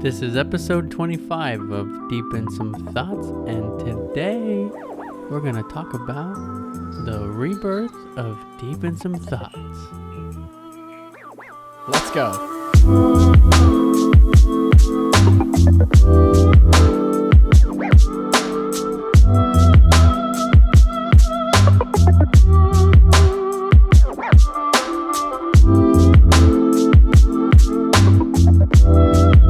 This is episode 25 of Deep in Some Thoughts, and today we're going to talk about the rebirth of Deep in Some Thoughts. Let's go.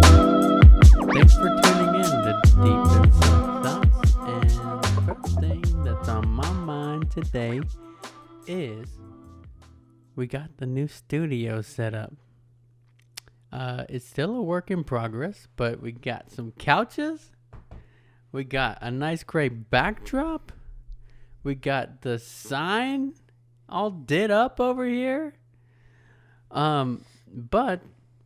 Thanks for tuning in to Deep in Some Thoughts, and the first thing that's on my mind today is we got the new studio set up. It's still a work in progress, but we got some couches. We got a nice gray backdrop. We got the sign all did up over here. But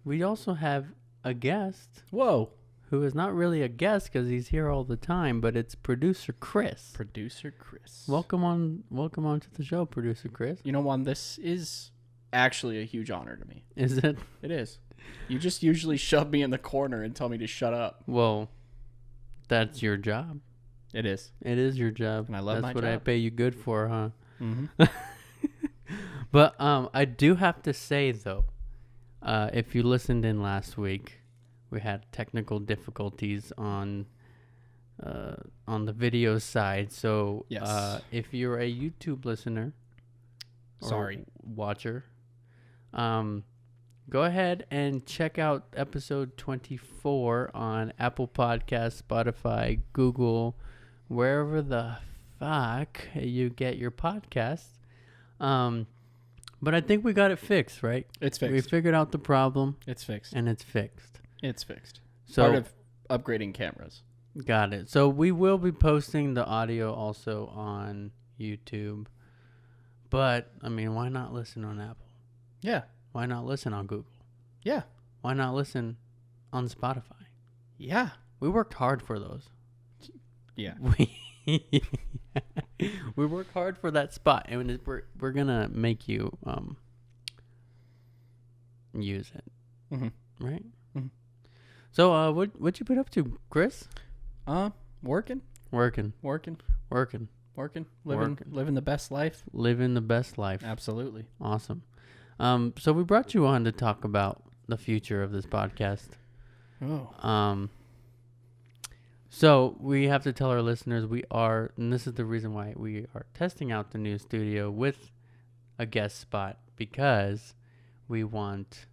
we also have a guest. Whoa. Who is not really a guest because he's here all the time, but it's Producer Chris. Producer Chris. Welcome on to the show, Producer Chris. You know, Juan, this is actually a huge honor to me. Is it? It is. You just usually shove me in the corner and tell me to shut up. Well, that's your job. It is. It is your job. And I love my That's what I job. pay you good for, huh? Mm-hmm. But I do have to say, though, if you listened in last week, we had technical difficulties on the video side. So Yes. if you're a YouTube listener or Sorry. watcher, go ahead and check out episode 24 on Apple Podcasts, Spotify, Google, wherever the fuck you get your podcasts. But I think we got it fixed, right? It's We fixed. figured out the problem, It's fixed. and it's fixed. It's fixed. So Part of upgrading cameras. got it. So we will be posting the audio also on YouTube. But I mean, why not listen on Apple? Yeah. Why not listen on Google? Yeah. Why not listen on Spotify? Yeah. We worked hard for those. Yeah. We worked hard for that spot, and we're gonna make you use it, Mm-hmm. right? Mhm. So what you been up to, Chris? Working. Working. Living the best life. Living the best life. Absolutely. Awesome. So we brought you on to talk about the future of this podcast. Oh. So we have to tell our listeners and this is the reason why we are testing out the new studio with a guest spot, because we want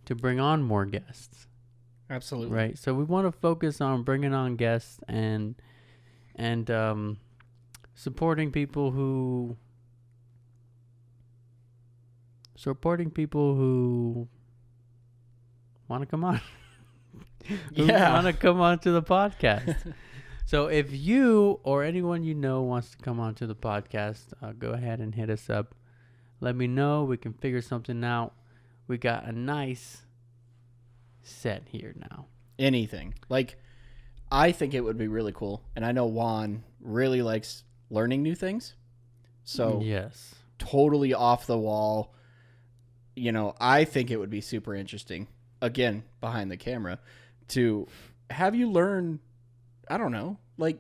to bring on more guests, Absolutely. right? So we want to focus on bringing on guests and supporting people who want to come on. Who want to come on to the podcast. So if you or anyone you know wants to come on to the podcast, go ahead and hit us up. Let me know. We can figure something out. We got a nice set here now. Anything. Like, I think it would be really cool. And I know Juan really likes learning new things. So yes, totally off the wall. You know, I think it would be super interesting, again, behind the camera, to have you learn, I don't know, like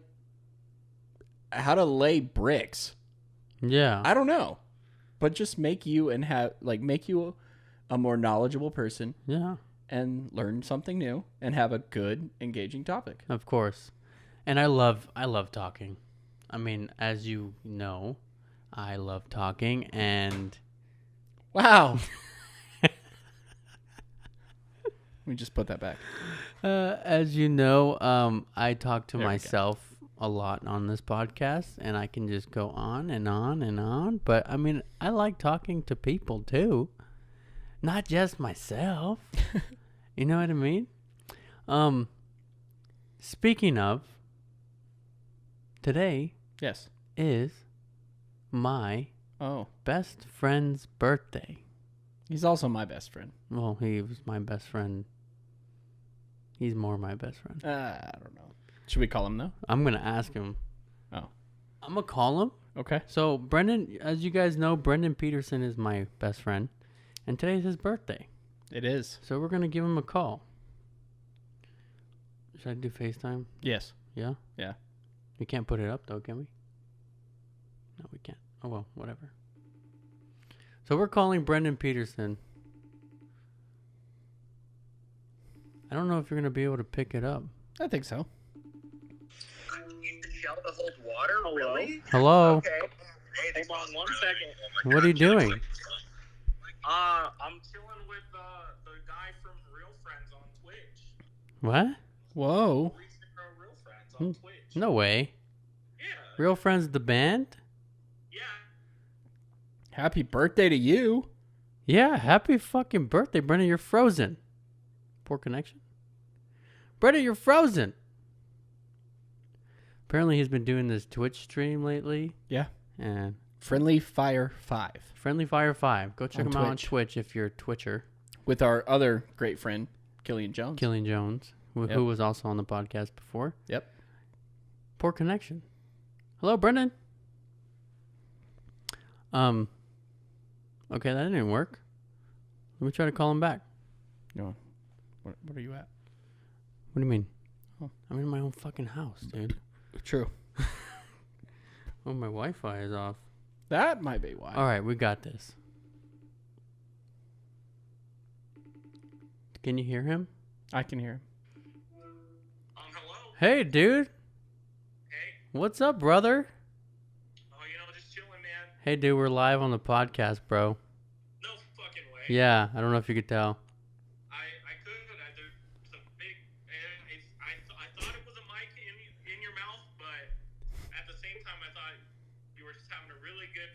how to lay bricks. yeah, I don't know, but just make you a more knowledgeable person yeah, and learn something new and have a good, engaging topic. of course. And I love talking. I mean, as you know, I love talking, and Wow. Let me just put that back. as you know, I talk to There we go. myself a lot on this podcast, and I can just go on and on and on. But I mean, I like talking to people too, not just myself. You know what I mean? Speaking of, today Yes. is my Oh, best friend's birthday. he's also my best friend. Well, he was my best friend. He's more my best friend. I don't know. Should we call him though? I'm going to ask him. Oh. I'm going to call him. Okay. So, Brendan, as you guys know, Brendan Peterson is my best friend. And today's his birthday. It is. So, we're going to give him a call. Should I do FaceTime? Yes. Yeah? Yeah. We can't put it up, though, can we? No, we can't. Oh, well, whatever. So we're calling Brendan Peterson. I don't know if you're going to be able to pick it up. I think so. Use the shell to hold water? Really? Hello? Okay. Hey, hold on 1 second. What are you doing? I'm chilling with the guy from Real Friends on Twitch. What? Whoa. Real Friends on Twitch. No way. Yeah. Real Friends, the band? Yeah. Happy birthday to you. Yeah, happy fucking birthday, Brendan. You're frozen. Poor connection. Brendan, you're frozen. Apparently, he's been doing this Twitch stream lately. Yeah. And Friendly Fire 5. Friendly Fire 5. Go check On him out on Twitch. Twitch if you're a Twitcher. With our other great friend, Killian Jones. Killian Jones, Yep. who was also on the podcast before. Yep. Poor connection. Hello, Brendan. Okay, that didn't work. Let me try to call him back. No. What are you at? What do you mean? Oh. I'm in my own fucking house, dude. True. Oh, my Wi-Fi is off. That might be why. All right, we got this. Can you hear him? I can hear him. Hello? Hey, dude. Hey. What's up, brother? Oh, just chilling, man. Hey, dude, we're live on the podcast, bro. No fucking way. Yeah, I don't know if you could tell. I could. There's a big... I thought it was a mic in your mouth, but at the same time, I thought you were just having a really good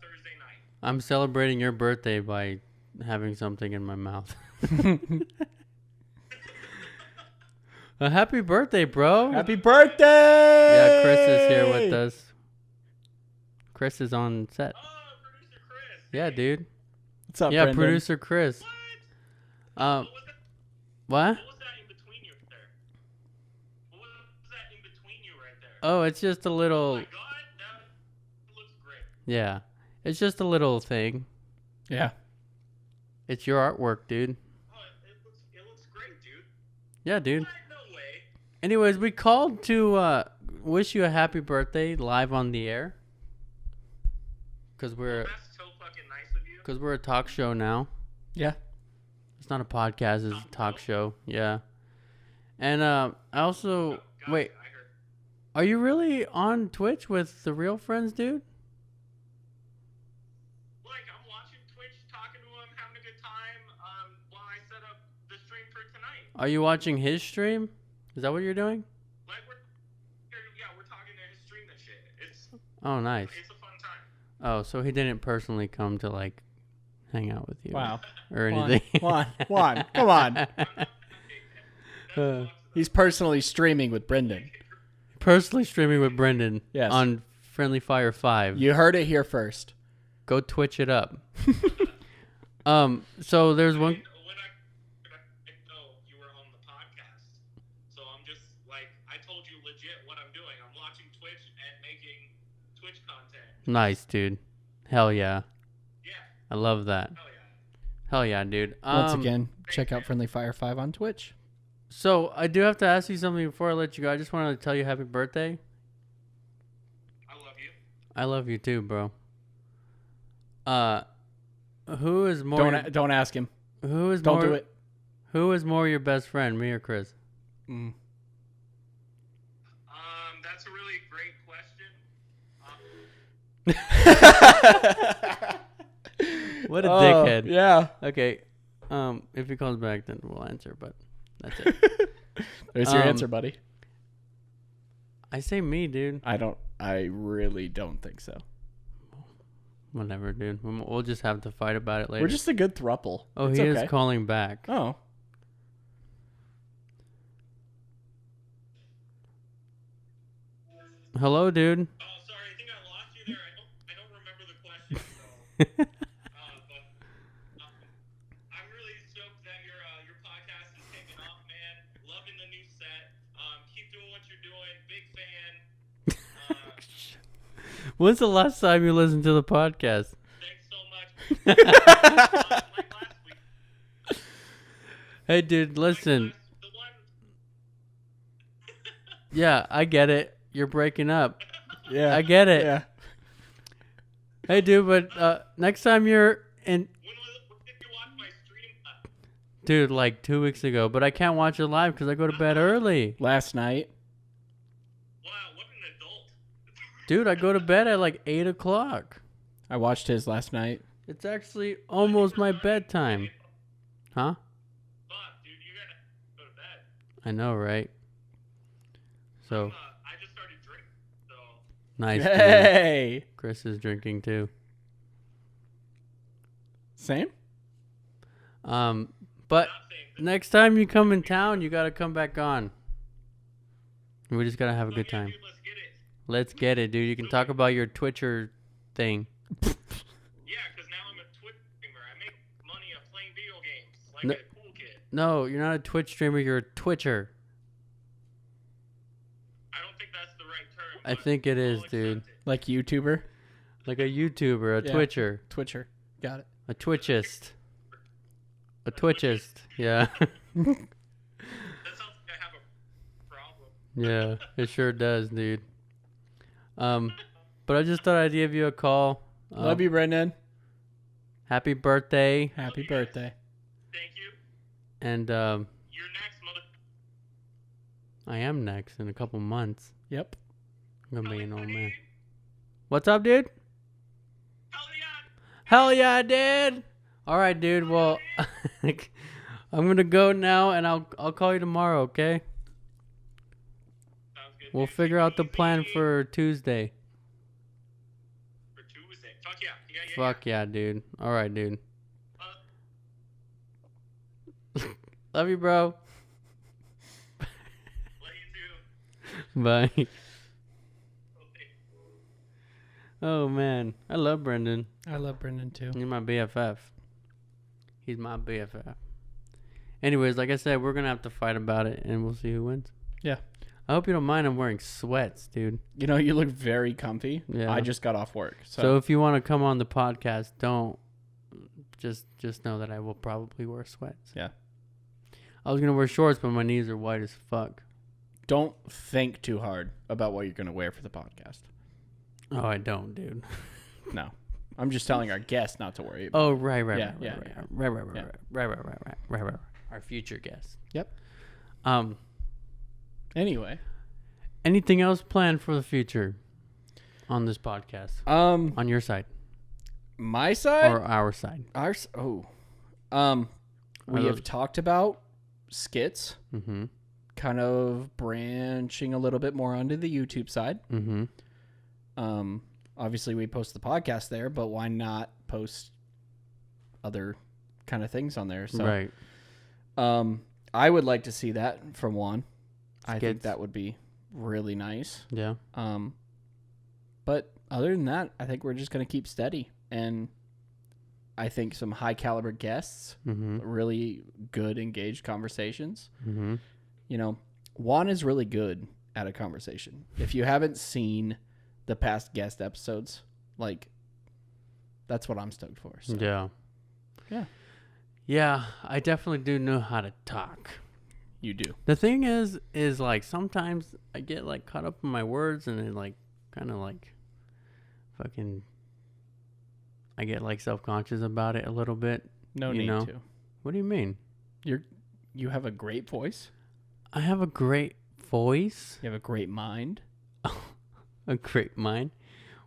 Thursday night. I'm celebrating your birthday by having something in my mouth. Happy birthday, bro. Happy birthday! Yeah, Chris is here with us. Chris is on set. Oh, Producer Chris. Yeah, dude. What's up, Yeah, Brendan? Producer Chris. What? What? What was that in between you there? What was that in between you right there? Oh, it's just a Oh little... my God, that looks great. Yeah. It's just a little thing. Yeah. It's your artwork, dude. Oh, it looks great, dude. Yeah, dude. What? No way. Anyways, we called to wish you a happy birthday live on the air. Because we're, That's so fucking nice of you. we're a talk show now. Yeah. It's not a podcast, it's a talk show. Yeah. And I also... Gotcha, Wait, I heard. are you really on Twitch with the Real Friends, dude? Like, I'm watching Twitch, talking to him, having a good time while I set up the stream for tonight. Are you watching his stream? Is that what you're doing? Like, we're talking to his stream and shit. Oh, nice. It's a fun time. Oh, so he didn't personally come to, like, hang out with you. Wow. Or anything. Juan, come on. Uh, He's personally streaming with Brendan. personally streaming with Brendan Yes. on Friendly Fire 5. You heard it here first. Go Twitch it up. So there's one... When I know you were on the podcast, so I'm just like, I told you legit what I'm doing. I'm watching Twitch and making Twitch content. Nice, dude. Hell yeah. Yeah, I love that. hell yeah. Hell yeah, dude. Once again, check out Friendly Fire 5 on Twitch. So I do have to ask you something before I let you go. I just wanted to tell you happy birthday. I love you. I love you too, bro. Who is more... Don't ask him. Who is Don't more... do it. Who is more your best friend, me or Chris? Mm. That's a really great question. What a dickhead. Yeah. Okay. If he calls back, then we'll answer, but that's it. There's your answer, buddy. I say me, dude. I really don't think so. Whatever, dude. We'll just have to fight about it later. We're just a good throuple. Oh, It's he okay. is calling back. Oh. Hello, dude. Oh, sorry, I think I lost you there. I don't remember the question. But I'm really stoked that your podcast is taking off, man. Loving the new set. Keep doing what you're doing. Big fan. When's the last time you listened to the podcast? Thanks so much. Like last week. Hey, dude, listen. The one. Yeah, I get it. You're breaking up. Yeah. I get it. Yeah. Hey, dude, but next time you're in... When did you watch my stream? Dude, like 2 weeks ago. But I can't watch it live because I go to bed early. Last night. Wow, what an adult. Dude, I go to bed at like 8 o'clock. I watched his last night. It's actually almost my bedtime. Huh? Fuck, dude, you gotta go to bed. I know, right? So, I just started drinking, so. nice. Dude. Hey. Chris is drinking too. Same? But Not saying that. next time you come in town, you gotta come back on. We just gotta have a good Okay, time. dude, let's get it. Let's get it, dude. You can talk about your Twitcher thing. Yeah, because now I'm a Twitch streamer. I make money on playing video games like No. a cool kid. No, you're not a Twitch streamer. You're a Twitcher. I don't think that's the right term. I but think it I'll is, accept dude. it. Like YouTuber? Like a YouTuber, a Yeah. Twitcher, Twitcher. Got it. a Twitchist. A Twitchist. Yeah. That sounds like I have a problem. Yeah, it sure does, dude. But I just thought I'd give you a call. Love you, Brendan. Happy birthday. Happy birthday. Thank you. And You're next, mother. I am next in a couple months. Yep. I'm gonna be an old man. What's up, dude? Hell yeah. Hell yeah, dude. All right, dude. Well, I'm gonna go now, and I'll call you tomorrow. Okay? Sounds good. We'll dude. figure out the Take it plan easy. for Tuesday. For Tuesday. Fuck yeah. Yeah. Fuck yeah, dude. All right, dude. Love you, bro. Love you too. Bye. Okay. Oh man, I love Brendan. I love Brendan too. You're my BFF. He's my BFF. Anyways, like I said, we're gonna have to fight about it, and we'll see who wins. Yeah. I hope you don't mind. I'm wearing sweats, dude. You know, you look very comfy. Yeah. I just got off work. So if you want to come on the podcast, don't just know that I will probably wear sweats. Yeah. I was gonna wear shorts, but my knees are white as fuck. don't think too hard about what you're going to wear for the podcast. Oh, I don't, dude. No. I'm just telling our guests not to worry about Oh, right. Yeah. Our future guest. Yep. Anyway. Anything else planned for the future on this podcast? On your side My side? or our side? Ours? Oh. We have talked about skits, Mm-hmm. kind of branching a little bit more onto the YouTube side. Mm-hmm. Obviously we post the podcast there, but why not post other kind of things on there? So, Right. I would like to see that from Juan. I think Skits. that would be really nice. Yeah. But other than that, I think we're just going to keep steady. And I think some high caliber guests, Mm-hmm. really good engaged conversations. Mm-hmm. You know, Juan is really good at a conversation. If you haven't seen the past guest episodes, like, that's what I'm stoked for. So. Yeah. Yeah. Yeah, I definitely do know how to talk. You do. The thing is like sometimes I get like caught up in my words and it like kind of like fucking I get like self-conscious about it a little bit. No You need know. to. What do you mean? You have a great voice. I have a great voice, You have a great mind. a great mind.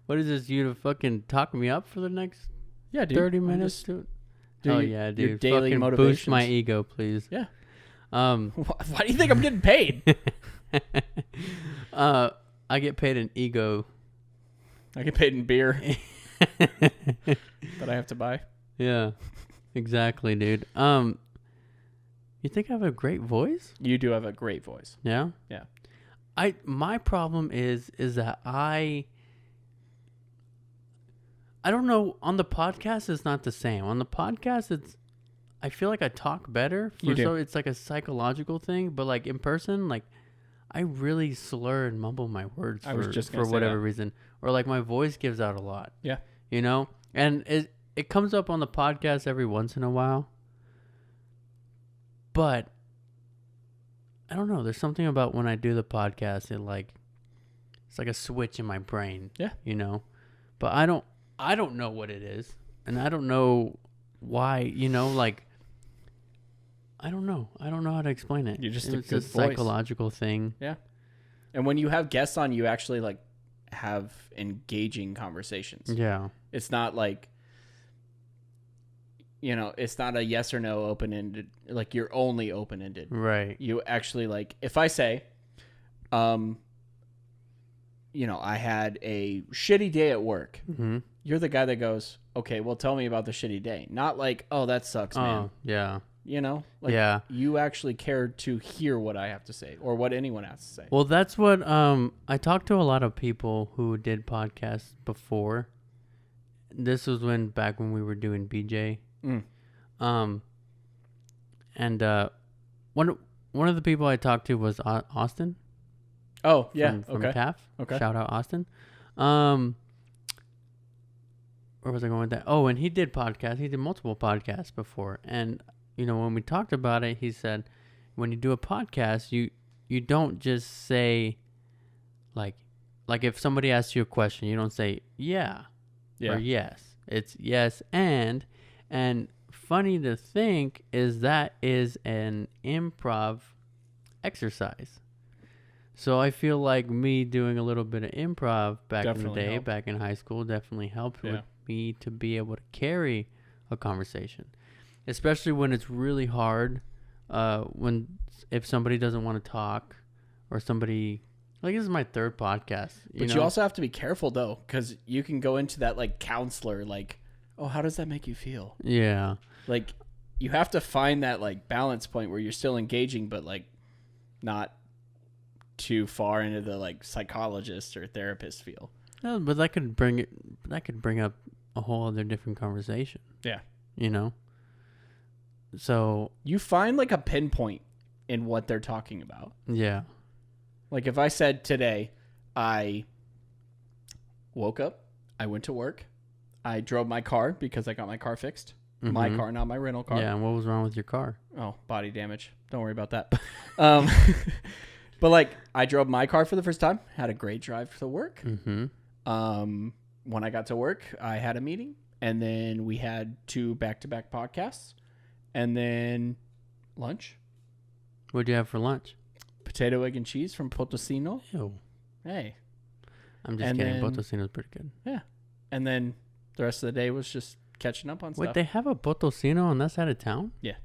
What is this, you to fucking talk me up for the next Yeah, dude. 30 I'm minutes? just- Dude? do Oh your- yeah, your dude. daily Fucking boost my motivations. ego, please. Yeah. Um Why do you think I'm getting paid? I get paid in ego. I get paid in beer that I have to buy. Yeah, exactly, dude. You think I have a great voice? You do have a great voice. Yeah. Yeah. My problem is that I don't know. On the podcast, it's not the same. On the podcast, I feel like I talk better. You do. So it's like a psychological thing. But like in person, like I really slur and mumble my words I was just gonna for say whatever that. reason, or like my voice gives out a lot. Yeah. You know, and it comes up on the podcast every once in a while. But I don't know. There's something about when I do the podcast, it's like a switch in my brain. Yeah. You know, but I don't know what it is, and I don't know why. You know, like I don't know how to explain it. You're just it's a good voice. psychological thing. Yeah. And when you have guests on, you actually like have engaging conversations. Yeah. It's not like, you know, it's not a yes or no open-ended, like you're only open-ended. Right. You actually like, if I say, you know, I had a shitty day at work. Mm-hmm. You're the guy that goes, okay, well, tell me about the shitty day. Not like, oh, that sucks, man. Oh, yeah. You know, like you actually care to hear what I have to say or what anyone has to say. Well, that's what I talked to a lot of people who did podcasts before. This was back when we were doing BJ. Mm. And one of the people I talked to was Austin. Oh, yeah. From Okay. TAF. Okay. Shout out Austin. Where was I going with that? Oh, and he did podcasts. He did multiple podcasts before. And, you know, when we talked about it, he said, when you do a podcast, you don't just say, like if somebody asks you a question, you don't say, yeah. Or yes. It's yes and funny to think is that is an improv exercise. So I feel like me doing a little bit of improv back in the day, back in high school, definitely helped with me to be able to carry a conversation, especially when it's really hard. If somebody doesn't want to talk, or somebody like this is my third podcast, you also have to be careful though, because you can go into that like counselor, like, oh, how does that make you feel? Yeah, like you have to find that like balance point where you're still engaging, but like not too far into the like psychologist or therapist feel. No, but that could bring up a whole other different conversation. Yeah. You know? So you find like a pinpoint in what they're talking about. Yeah. Like if I said today, I woke up, I went to work, I drove my car because I got my car fixed. Mm-hmm. My car, not my rental car. Yeah, and what was wrong with your car? Oh, body damage. Don't worry about that. But like I drove my car for the first time, had a great drive to work. Mm-hmm. When I got to work, I had a meeting, and then we had 2 back-to-back podcasts, and then lunch. What'd you have for lunch? Potato, egg, and cheese from Potosino. Ew. Hey. I'm just kidding. Potosino's pretty good. Yeah. And then the rest of the day was just catching up on stuff. Wait, they have a Potosino on that side of town? Yeah.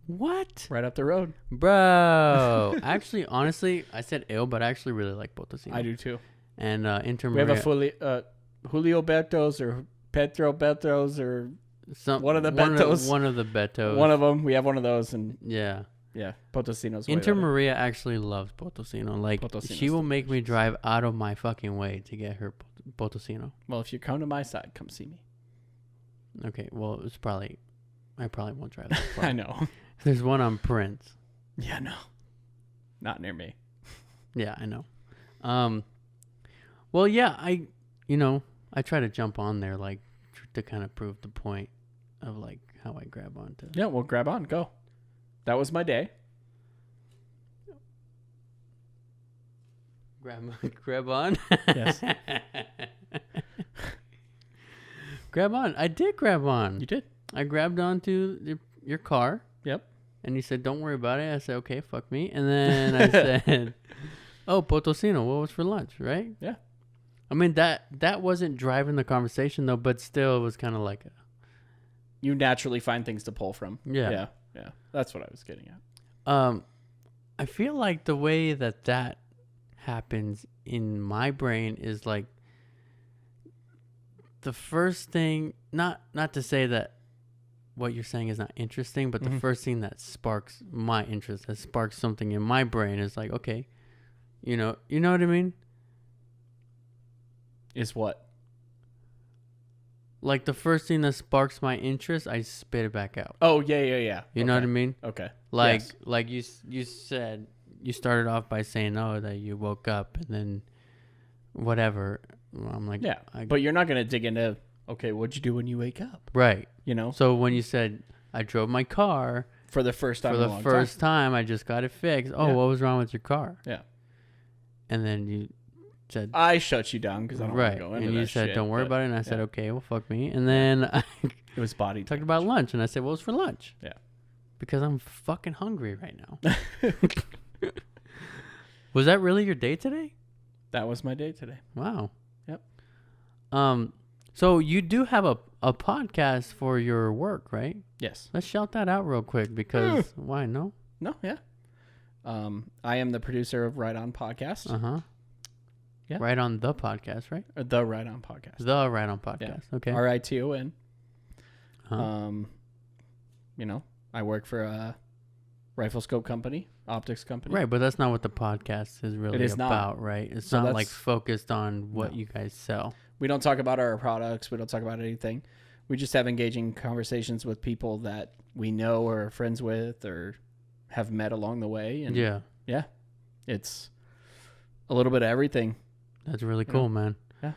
What? Right up the road. Bro. Actually, honestly, I said ew, but I actually really like Potosino. I do too. And Inter we have a Julio Betos or Petro Betos or one of the Betos. One of the Betos. One of them. We have one of those. And yeah. Yeah. Potosino's Inter Maria actually loves Potosino. Like, she will make me drive out of my fucking way to get her Potosino. Well, if you come to my side, come see me. Okay. Well, I probably won't drive that far. I know. There's one on Prince. Yeah, no. Not near me. Yeah, I know. Well, yeah, I try to jump on there, like, to kind of prove the point of, like, how I grab onto. Yeah, well, grab on. Go. That was my day. Grab on? Yes. Grab on. I did grab on. You did? I grabbed onto your car. Yep. And you said, don't worry about it. I said, okay, fuck me. And then I said, oh, Potosino, what was for lunch, right? Yeah. I mean, that wasn't driving the conversation, though, but still it was kind of like you naturally find things to pull from. Yeah. Yeah. That's what I was getting at. I feel like the way that happens in my brain is like the first thing, not to say that what you're saying is not interesting, but the first thing that sparks my interest, that sparks something in my brain is like, okay, you know what I mean? Is what? Like the first thing that sparks my interest, I spit it back out. Oh, yeah. You know what I mean? Okay. Like, yes. like you said, you started off by saying, oh, that you woke up and then whatever. I'm like, yeah, but you're not going to dig into, okay, what'd you do when you wake up? Right. You know? So when you said, I drove my car. For the first time For in a the long first time. time, I just got it fixed. Oh, Yeah. what was wrong with your car? Yeah. And then you said, I shut you down because I don't want right. to go into And you that said, shit, don't worry but about it. And I said, yeah. okay, well, fuck me. And then I It was body talked about lunch. And I said, well, it's for lunch. Yeah. Because I'm fucking hungry right now. Was that really your day today? That was my day today. Wow. Yep. So you do have a podcast for your work, right? Yes. Let's shout that out real quick because why no? No, yeah. I am the producer of Right On Podcast. Uh-huh. Yeah. Right on the podcast, right? Or the Right On Podcast. The Right On podcast. Okay. RITON. Uh-huh. You know, I work for a rifle scope company, optics company. Right, but that's not what the podcast is really is not. about, right? It's So not like that's- focused on what No. you guys sell. We don't talk about our products. We don't talk about anything. We just have engaging conversations with people that we know or are friends with or have met along the way. And Yeah. it's a little bit of everything. That's really Yeah. cool, man. Yeah.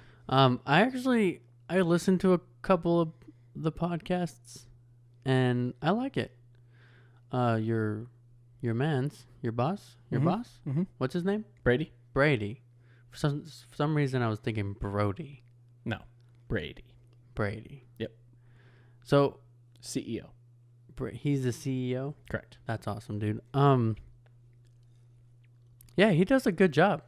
I listened to a couple of the podcasts and I like it. Your boss? Your Mhm. boss? Mm-hmm. What's his name? Brady? Brady. For some reason I was thinking Brody. No. Brady. Brady. Yep. So CEO. he's the CEO. Correct. That's awesome, dude. Yeah, he does a good job.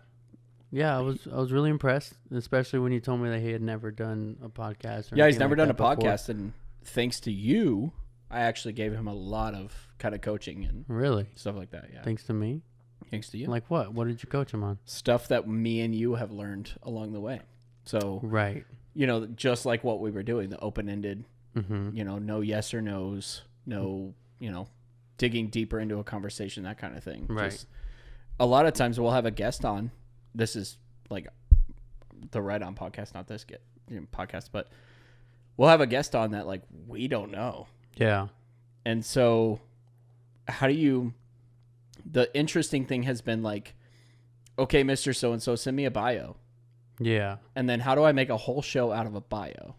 Yeah, I was really impressed, especially when you told me that he had never done a podcast. Or Yeah, he's anything never like done a that before. podcast. And thanks to you, I actually gave him a lot of kind of coaching and Really? stuff like that. Yeah. Thanks to me. Thanks to you. Like what? What did you coach him on? Stuff that me and you have learned along the way. So, Right. you know, just like what we were doing, the open-ended, Mm-hmm. you know, no yes or no's, no, you know, digging deeper into a conversation, that kind of thing. Right. Just, a lot of times we'll have a guest on. This is like the Right On podcast, not this podcast, but we'll have a guest on that like we don't know. Yeah. And so how do you, the interesting thing has been like, okay, Mr. So-and-so, send me a bio. Yeah. And then how do I make a whole show out of a bio?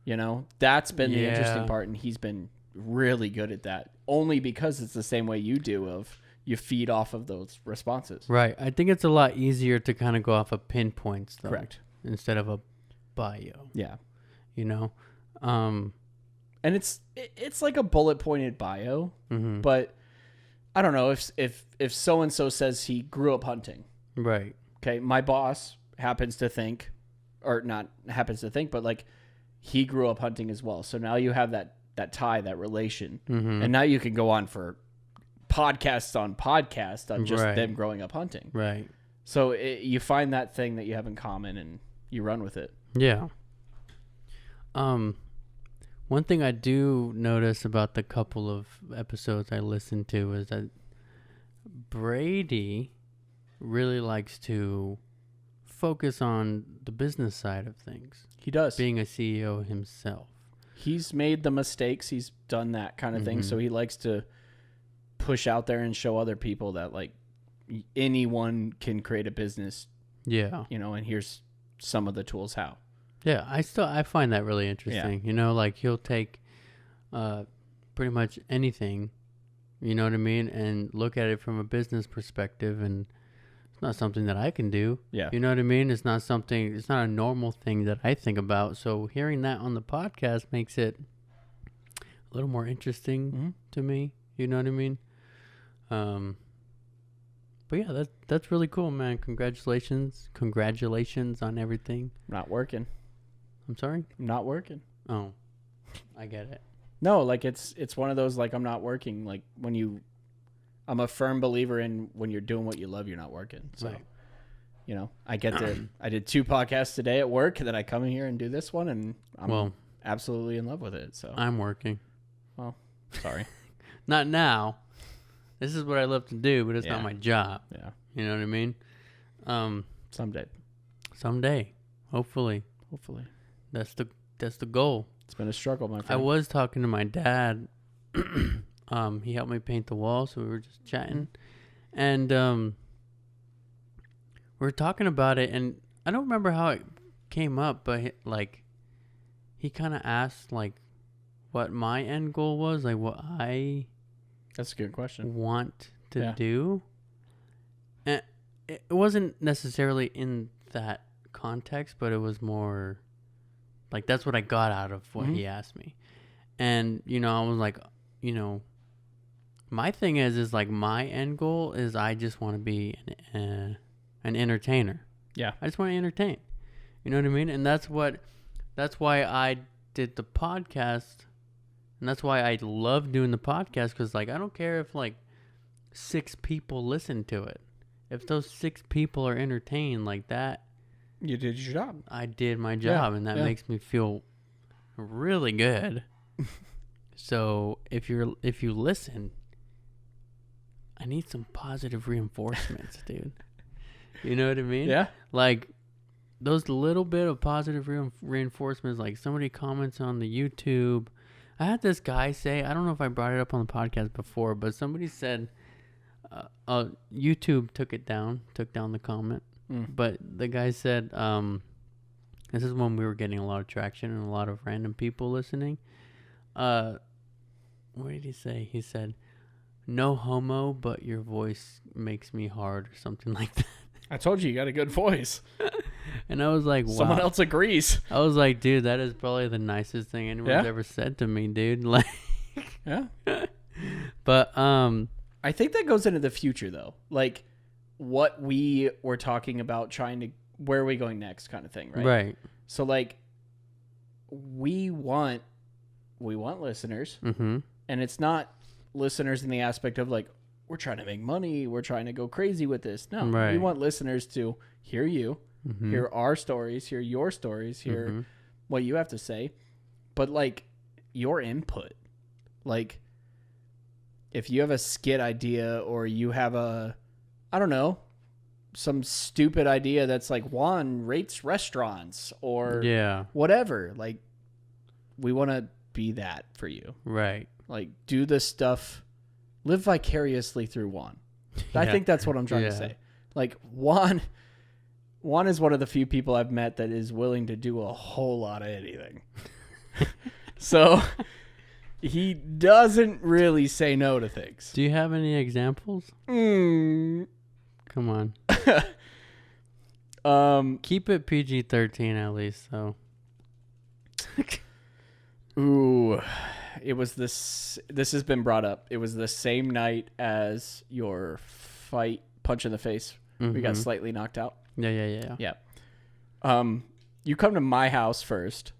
You know, that's been the interesting Yeah. part. And he's been really good at that only because it's the same way you do of you feed off of those responses. Right. I think it's a lot easier to kind of go off of pinpoints, though, Correct. instead of a bio. Yeah. You know. And it's like a bullet pointed bio, Mm-hmm. but I don't know if so-and-so says he grew up hunting. Right. Okay. My boss happens to think, or not happens to think, but like he grew up hunting as well. So now you have that tie, that relation. Mm-hmm. And now you can go on for podcasts on just Right. them growing up hunting. Right. So you find that thing that you have in common and you run with it. Yeah. One thing I do notice about the couple of episodes I listened to is that Brady really likes to focus on the business side of things, He does. being a CEO himself. He's made the mistakes. He's done that kind of thing. Mhm. So he likes to push out there and show other people that like anyone can create a business, Yeah. you know, and here's some of the tools how. Yeah, I find that really interesting. You know, like he'll take pretty much anything, you know what I mean, and look at it from a business perspective, and it's not something that I can do. Yeah. You know what I mean? It's not a normal thing that I think about. So hearing that on the podcast makes it a little more interesting Mm-hmm. to me. You know what I mean? But yeah, that's really cool, man. Congratulations on everything. Not working. I'm sorry? Not working. Oh, I get it. No, like it's one of those like I'm not working. Like I'm a firm believer in when you're doing what you love, you're not working. So, Right. you know, I did 2 podcasts today at work, and then I come in here and do this one, and I'm absolutely in love with it. So I'm working. well, sorry. Not now. This is what I love to do, but it's Yeah. not my job. Yeah. You know what I mean? Someday, Someday, hopefully, hopefully. that's the goal. It's been a struggle, my I friend. was talking to my dad. He helped me paint the wall, so we were just chatting, and we were talking about it, and I don't remember how it came up, but he kind of asked like what my end goal was, like what I That's a good question. want to Yeah. do. And it wasn't necessarily in that context, but it was more like that's what I got out of what he asked me. And, I was like, my thing is like my end goal is I just want to be an entertainer. Yeah. I just want to entertain. You know what I mean? And that's why I did the podcast. And that's why I love doing the podcast, because like I don't care if like 6 people listen to it. If those 6 people are entertained like that, You did your job. I did my job, and that makes me feel really good. So if you listen, I need some positive reinforcements, dude. You know what I mean? Yeah. Like those little bit of positive reinforcements, like somebody comments on the YouTube. I had this guy say, I don't know if I brought it up on the podcast before, but somebody said YouTube took down the comment. But the guy said, this is when we were getting a lot of traction and a lot of random people listening. What did he say? He said, "No homo, but your voice makes me hard," or something like that. I told you got a good voice. And I was like, wow. Someone else agrees. I was like, dude, that is probably the nicest thing anyone's ever said to me, dude. Like, yeah. But I think that goes into the future though. Like what we were talking about where are we going next kind of thing, right? Right. So like we want listeners. Mm-hmm. And it's not listeners in the aspect of like, we're trying to make money, we're trying to go crazy with this. No, we want listeners to hear you, hear our stories, hear your stories, hear what you have to say. But like your input, like if you have a skit idea or you have some stupid idea that's like Juan rates restaurants or whatever, like we want to be that for you. Right. Like do this stuff, live vicariously through Juan. I think that's what I'm trying to say. Like Juan is one of the few people I've met that is willing to do a whole lot of anything. So he doesn't really say no to things. Do you have any examples? Come on. Keep it PG-13 at least, so. Ooh, it was this has been brought up. It was the same night as your fight, punch in the face. We got slightly knocked out. Yeah. You come to my house first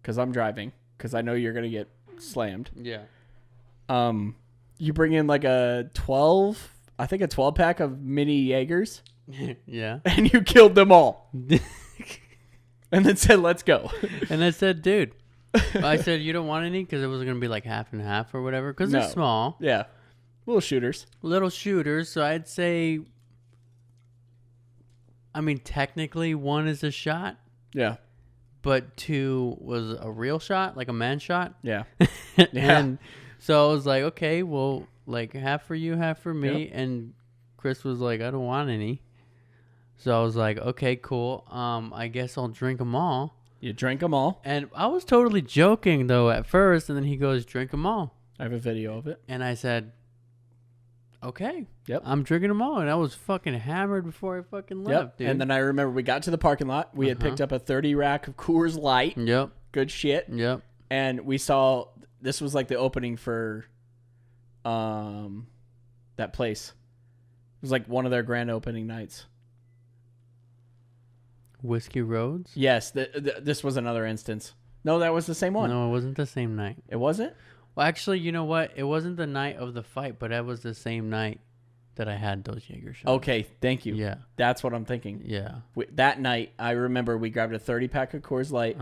because I'm driving because I know you're going to get slammed. Yeah. You bring in like a 12 pack of mini Jaegers. Yeah. And you killed them all. And then said, let's go. And I said, dude. I said, you don't want any? Because it was going to be like half and half or whatever. Because they're small. Yeah. Little shooters. So I'd say, I mean, technically 1 is a shot. Yeah. But 2 was a real shot, like a man shot. Yeah. And so I was like, okay, well, like half for you, half for me. Yep. And Chris was like, I don't want any. So I was like, okay, cool. I guess I'll drink them all. You drank them all. And I was totally joking, though, at first. And then he goes, drink them all. I have a video of it. And I said, okay. Yep. I'm drinking them all. And I was fucking hammered before I fucking left, dude. And then I remember we got to the parking lot. We had picked up a 30 rack of Coors Light. Yep. Good shit. Yep. And we saw, this was like the opening for that place. It was like one of their grand opening nights. Whiskey Roads? Yes, this was another instance. No, that was the same one. No, it wasn't the same night. It wasn't? Well, actually, you know what? It wasn't the night of the fight, but that was the same night that I had those Jaeger shots. Okay, thank you. Yeah. That's what I'm thinking. Yeah. That night, I remember we grabbed a 30 pack of Coors Light,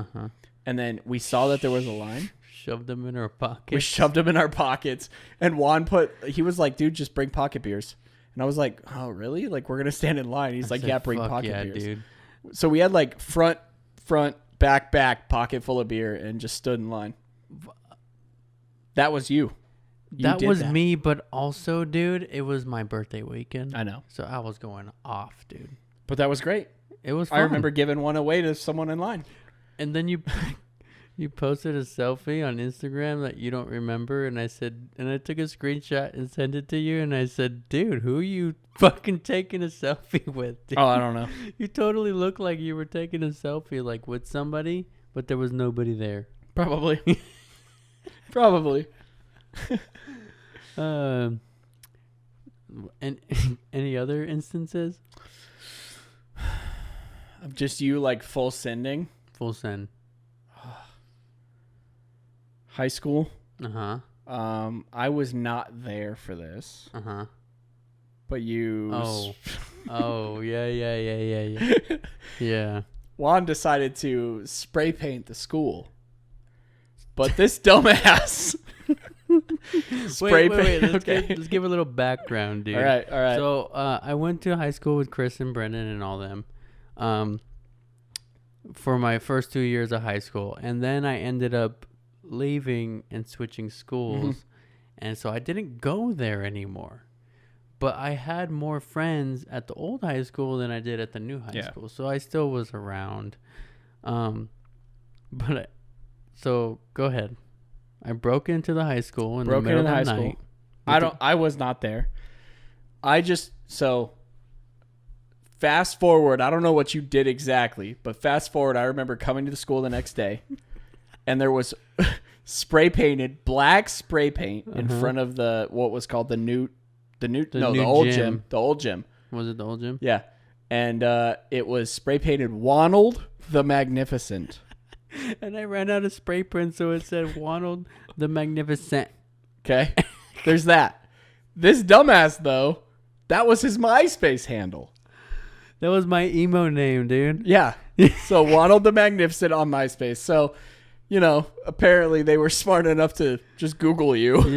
and then we saw that there was a line. Shoved them in our pockets. We shoved them in our pockets, and Juan he was like, dude, just bring pocket beers. And I was like, oh, really? Like, we're going to stand in line. He's like, yeah, bring pocket beers. Dude. So we had like front, back, pocket full of beer and just stood in line. That was you. That was me, but also, dude, it was my birthday weekend. I know. So I was going off, dude. But that was great. It was fun. I remember giving one away to someone in line. And then you You posted a selfie on Instagram that you don't remember, and I took a screenshot and sent it to you, and I said, dude, who are you fucking taking a selfie with, dude? Oh, I don't know. You totally look like you were taking a selfie, like, with somebody, but there was nobody there. Probably. Probably. And any other instances? Of just you, like, full sending? Full send. High school. Uh-huh. I was not there for this. Uh-huh. But you... Oh, yeah. Yeah. Juan decided to spray paint the school. But this dumbass... Wait. Let's give a little background, dude. All right. So, I went to high school with Chris and Brendan and all them. For my first 2 years of high school. And then I ended up leaving and switching schools, and so I didn't go there anymore, but I had more friends at the old high school than I did at the new high school, so I still was around. So go ahead. I broke into the high school in the middle of the night. I was not there. So fast forward, I don't know what you did exactly, but fast forward, I remember coming to the school the next day. And there was black spray paint in front of what was called the old gym. The old gym. Was it the old gym? Yeah. And it was spray painted Wonald the Magnificent. And I ran out of spray print, so it said Wonald the Magnificent. Okay. There's that. This dumbass, though, that was his MySpace handle. That was my emo name, dude. Yeah. So Wonald the Magnificent on MySpace. So... apparently they were smart enough to just Google you.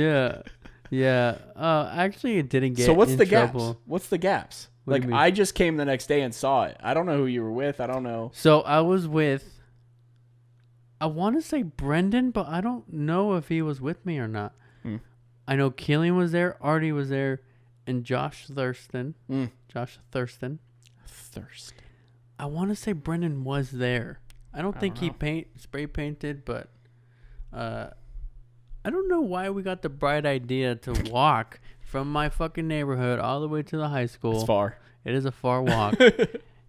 Yeah. Actually, it didn't get. So what's the trouble. gaps? What's the gaps? What do you mean? I just came the next day and saw it. I don't know who you were with. I don't know. So I was with. I want to say Brendan, but I don't know if he was with me or not. I know Killian was there, Artie was there, and Josh Thurston. Josh Thurston. I want to say Brendan was there. I don't think he spray painted, but I don't know why we got the bright idea to walk from my fucking neighborhood all the way to the high school. It's far. It is a far walk.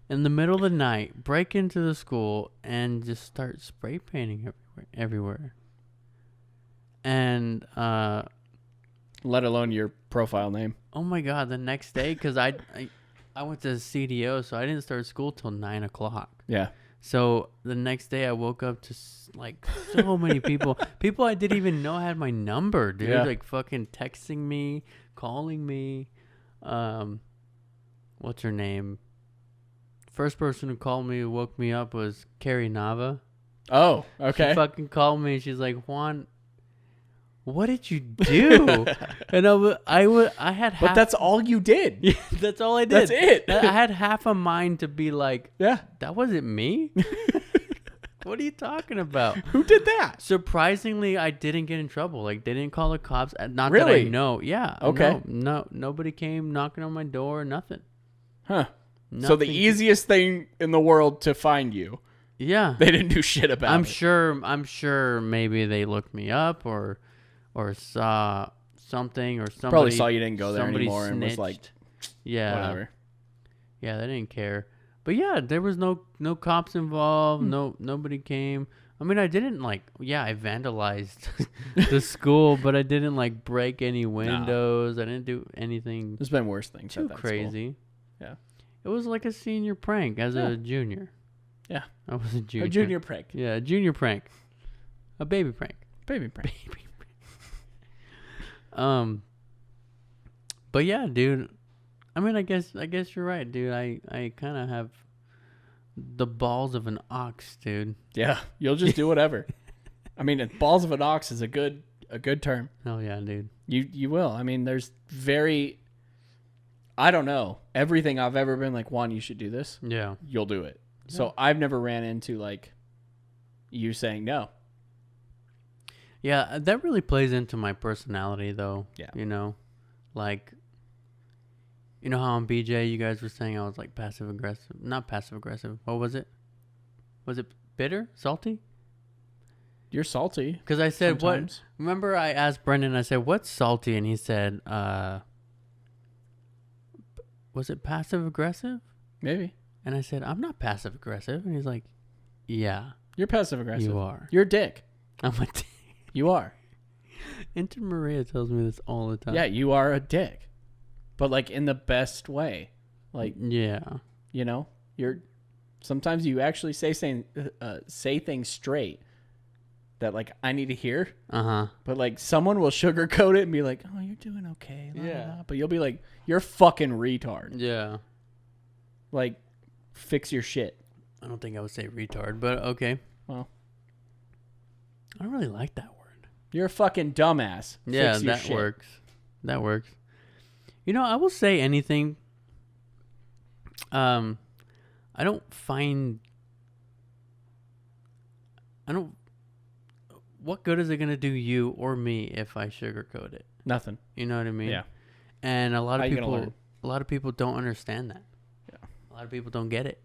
In the middle of the night, break into the school and just start spray painting everywhere. And let alone your profile name. Oh my God! The next day, because I went to CDO, so I didn't start school till 9 o'clock. Yeah. So the next day I woke up to like so many people. People I didn't even know had my number, dude. Yeah. Like fucking texting me, calling me. What's her name? First person who called me, who woke me up was Carrie Nava. Oh, okay. She fucking called me. She's like, Juan, what did you do? And I had half. But that's all you did. Yeah, that's all I did. That's it. I had half a mind to be like, yeah, that wasn't me. What are you talking about? Who did that? Surprisingly, I didn't get in trouble. Like, they didn't call the cops. Not Really? that I know. Yeah. Okay. No, nobody came knocking on my door. Nothing. Huh. So the easiest thing in the world to find you. Yeah. They didn't do shit about I'm it. sure maybe they looked me up or saw something, or somebody Probably saw you didn't go there anymore snitched. and was like, yeah, whatever. Yeah, they didn't care. But yeah, there was no cops involved. Nobody came. I mean, I didn't I vandalized the school, but I didn't break any windows. I didn't do anything. There's been worse things too at that crazy. School. Yeah, it was like a senior prank as a junior. Yeah, I was a junior. A junior prank. Yeah, a junior prank. A baby prank. Baby prank. But yeah, dude. I mean, I guess you're right, dude. I kind of have the balls of an ox, dude. Yeah, you'll just do whatever. I mean, balls of an ox is a good term. Oh yeah, dude. You will. I mean, there's I don't know. Everything I've ever been like, Juan, you should do this. Yeah. You'll do it. Yeah. So I've never ran into you saying no. Yeah, that really plays into my personality, though. Yeah. You know how on BJ you guys were saying I was passive aggressive? Not passive aggressive. What was it? Was it bitter? Salty? You're salty. Because I said, sometimes. what? Remember I asked Brendan, I said, what's salty? And he said, was it passive aggressive? Maybe. And I said, I'm not passive aggressive. And he's like, yeah, You're passive aggressive. you are. You're a dick. I'm a dick. You are. Aunt Maria tells me this all the time. Yeah, you are a dick. But like in the best way. Like, yeah. you know, sometimes you actually say things straight that like I need to hear. Uh-huh. But like someone will sugarcoat it and be like, "Oh, you're doing okay." La, Yeah. la, la. But you'll be like, "You're a fucking retard." Yeah. Like, fix your shit. I don't think I would say retard, but okay. Well, I don't really like that word. you're a fucking dumbass. Yeah, Fix your that shit. works. That works. You know, I will say anything. I don't. What good is it gonna do you or me if I sugarcoat it? Nothing. You know what I mean? Yeah. And a lot How of you gonna people, learn? a lot of people don't understand that. Yeah. A lot of people don't get it.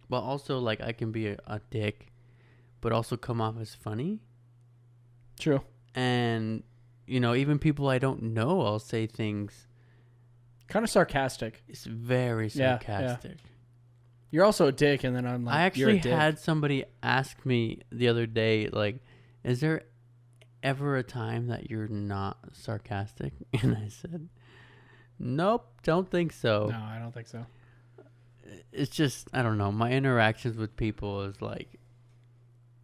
But also, like, I can be a dick, but also come off as funny. True. And you know, even people I don't know, I'll say things. Kind of sarcastic. It's very Yeah, sarcastic. You're also a dick, and then I'm like, I you're a actually dick. had somebody ask me the other day, like, is there ever a time that you're not sarcastic? And I said, nope, don't think so. No, I don't think so. It's just, I don't know. My interactions with people is like,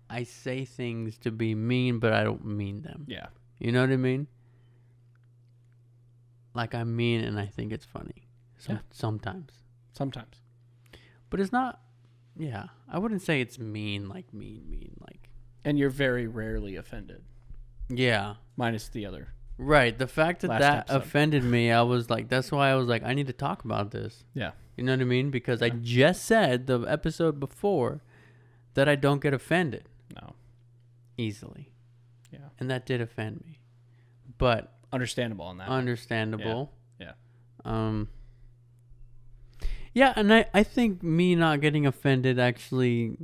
I say things to be mean, but I don't mean them. Yeah. You know what I mean? Like, I mean, and I think it's funny. Yeah. Sometimes. Sometimes. But it's not, yeah. I wouldn't say it's mean, like. And you're very rarely offended. Yeah. Minus the other. Right. The fact that Last that episode. offended me, I was like, that's why I was like, I need to talk about this. Yeah. You know what I mean? Because I just said the episode before that I don't get offended No. easily. Yeah. And that did offend me. But Understandable on that. understandable. Yeah. Yeah, and I think me not getting offended actually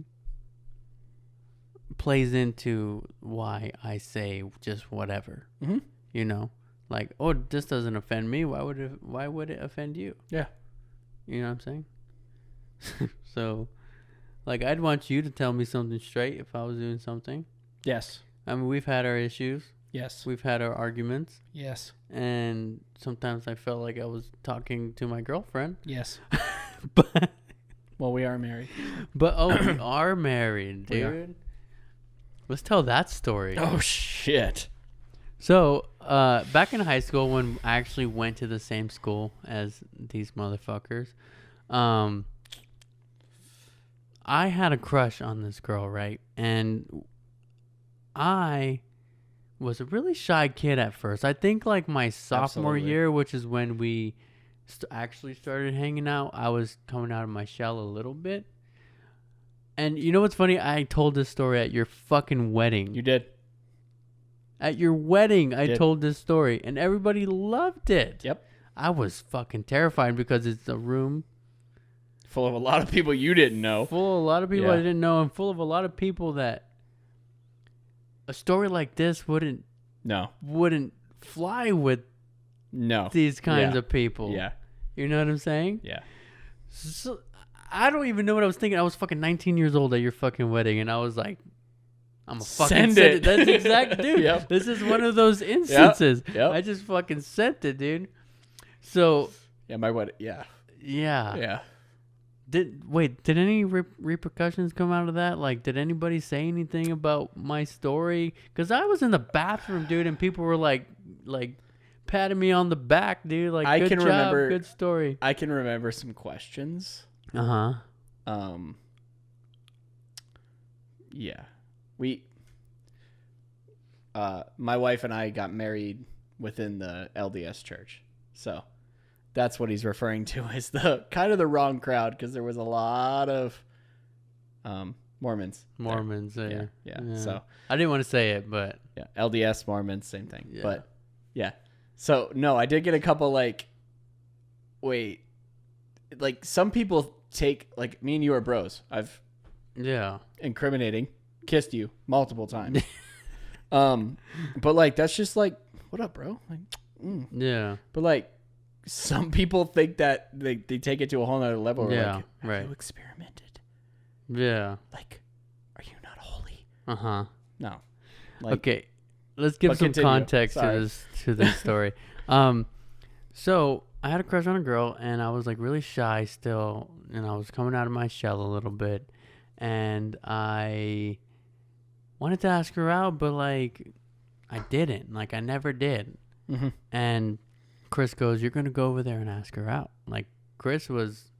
plays into why I say just whatever. Mm-hmm. You know? Like, oh, this doesn't offend me. Why would it offend you? Yeah. You know what I'm saying? So, like, I'd want you to tell me something straight if I was doing something. Yes. I mean, we've had our issues. Yes. We've had our arguments. Yes. And sometimes I felt like I was talking to my girlfriend. Yes. But Well, we are married. we are married, We dude. are. Let's tell that story. Oh, shit. So, back in high school when I actually went to the same school as these motherfuckers, I had a crush on this girl, right? And I was a really shy kid at first. I think like my sophomore Absolutely. year, which is when we actually started hanging out, I was coming out of my shell a little bit. And you know what's funny? I told this story at your fucking wedding. You did. At your wedding, I Did. told this story, and everybody loved it. Yep. I was fucking terrified because it's a room Full of a lot of people you didn't know. full of a lot of people I Yeah. didn't know, and full of a lot of people that a story like this wouldn't No. fly with No. these kinds Yeah. of people. Yeah. You know what I'm saying? Yeah. So, I don't even know what I was thinking. I was fucking 19 years old at your fucking wedding, and I was like, I'm a fucking Send send it. it. That's exact, dude. Yep. This is one of those instances. Yep. I just fucking sent it, dude. So, Yeah, my wedding. Yeah. yeah. Yeah. Did any repercussions come out of that? Like, did anybody say anything about my story? Because I was in the bathroom, dude, and people were like patting me on the back, dude. Like, I good can job, remember- good story. I can remember some questions. Uh huh. Yeah. My wife and I got married within the LDS church. So that's what he's referring to as the kind of the wrong crowd, because there was a lot of Mormons. there. Mormons there. Yeah. So I didn't want to say it, but yeah, LDS Mormons, same thing. Yeah. But yeah. So no, I did get a couple like some people take like me and you are bros. yeah. Incriminating, kissed you multiple times. But like that's just like, what up, bro? Like, Yeah. But like, some people think that they take it to a whole nother level. Where Yeah, like, right. Have you experimented? Yeah. Like, are you not holy? Uh-huh. No. Like, Okay. Let's give but some continue. context Sorry. to this story. So I had a crush on a girl, and I was like really shy still, and I was coming out of my shell a little bit, and I wanted to ask her out, but like I didn't. Like I never did. Mm-hmm. And Chris goes, "You're gonna go over there and ask her out." Like Chris was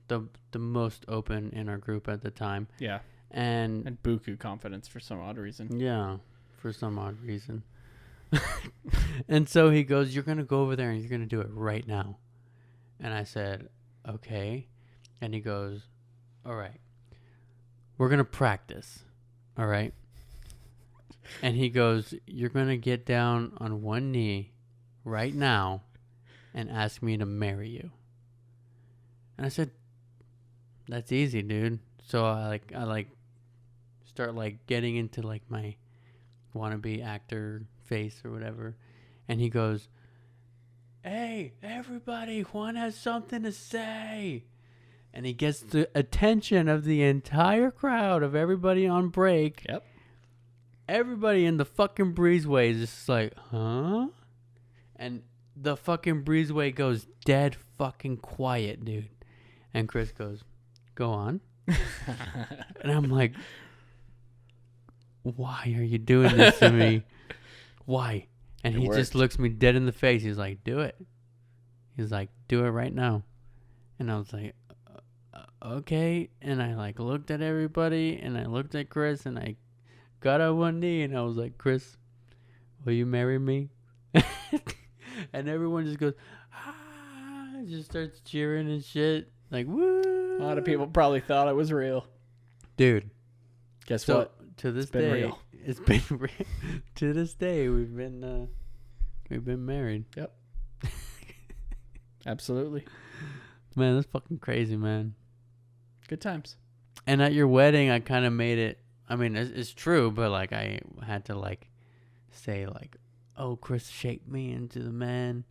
the most open in our group at the time. Yeah. And buku confidence for some odd reason. yeah, for some odd reason. And so he goes, "You're gonna go over there and you're gonna do it right now." And I said, "Okay." And he goes, "All right, we're gonna practice. All right." And he goes, "You're gonna get down on one knee right now and ask me to marry you." And I said, "That's easy, dude." So I start like getting into like my wannabe actor face or whatever. And he goes, "Hey, everybody, Juan has something to say." And he gets the attention of the entire crowd of everybody on break. Yep. Everybody in the fucking breezeway is just like, huh? And the fucking breezeway goes dead fucking quiet, dude. And Chris goes, "Go on." And I'm like, "Why are you doing this to me? Why?" And It he worked. just looks me dead in the face. He's like, "Do it." He's like, "Do it right now." And I was like, "Okay." And I like looked at everybody and I looked at Chris and I got on one knee and I was like, "Chris, will you marry me?" And everyone just goes, "Ah," just starts cheering and shit. Like, woo. A lot of people probably thought it was real. Dude. Guess So what? to this been day, real. it's been real. To this day, we've been married. Yep. Absolutely. Man, that's fucking crazy, man. Good times. And at your wedding, I kind of made it. I mean, it's true, but like I had to like say like, "Oh, Chris shaped me into the man.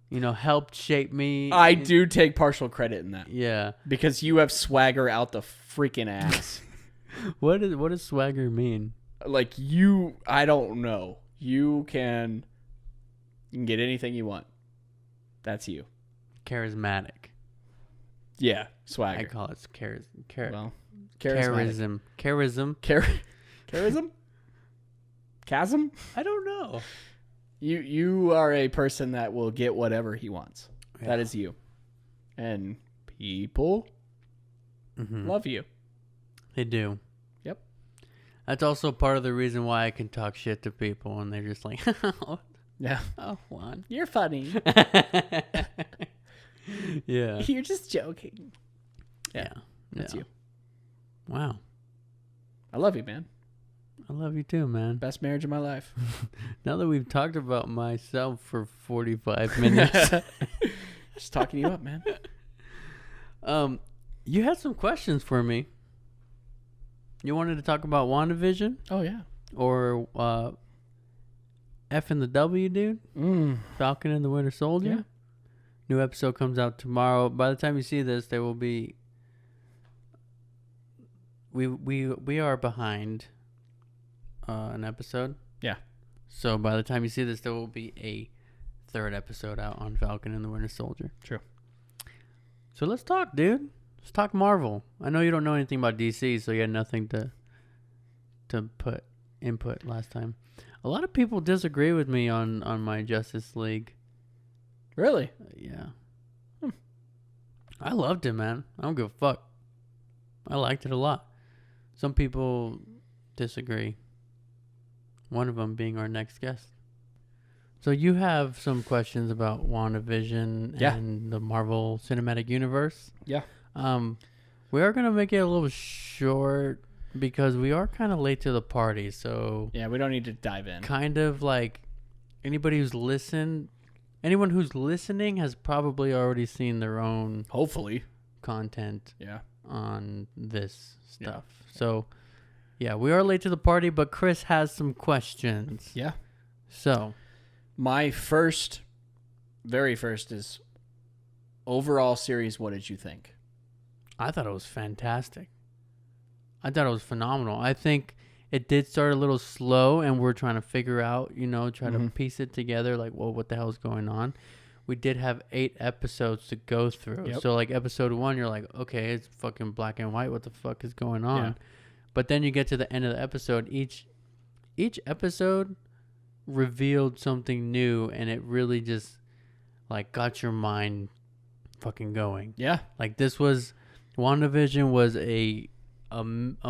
You know, helped shape me." I do take partial credit in that. Yeah. Because you have swagger out the freaking ass. What does swagger mean? Like you, I don't know. You can get anything you want. That's you. Charismatic. Yeah, I swagger. call it Well, charism. charism. Charism? Chasm? I don't know. You are a person that will get whatever he wants. Yeah. That is you. And people love you. They do. Yep. That's also part of the reason why I can talk shit to people and they're just like, Yeah. "Oh, Juan." You're funny. Yeah. You're just joking. Yeah. That's you. Wow. I love you, man. I love you too, man. Best marriage of my life. Now that we've talked about myself for 45 minutes, Just talking you up, man. you had some questions for me. You wanted to talk about WandaVision Oh, yeah. or F and the W, dude? Falcon and the Winter Soldier? Yeah. New episode comes out tomorrow. By the time you see this, there will be... We are behind an episode. Yeah. So by the time you see this, there will be a third episode out on Falcon and the Winter Soldier. True. So let's talk, dude. Let's talk Marvel. I know you don't know anything about DC, so you had nothing to put input last time. A lot of people disagree with me on my Justice League. Really? Yeah. I loved it, man. I don't give a fuck. I liked it a lot. Some people disagree. One of them being our next guest. So you have some questions about WandaVision and the Marvel Cinematic Universe. Yeah. We are going to make it a little short because we are kind of late to the party. So Yeah, we don't need to dive in. kind of like anyone who's listening has probably already seen their own Hopefully. content Yeah. on this stuff. So Yeah, we are late to the party, but Chris has some questions. Yeah. So, My very first is overall series. What did you think? I thought it was fantastic. I thought it was phenomenal. I think it did start a little slow, and we're trying to figure out, try to piece it together, like, well, what the hell is going on? We did have 8 episodes to go through. Yep. So, like, episode 1, you're like, okay, it's fucking black and white. What the fuck is going on? Yeah. But then you get to the end of the episode. Each episode revealed something new, and it really just, like, got your mind fucking going. Yeah. Like, WandaVision was a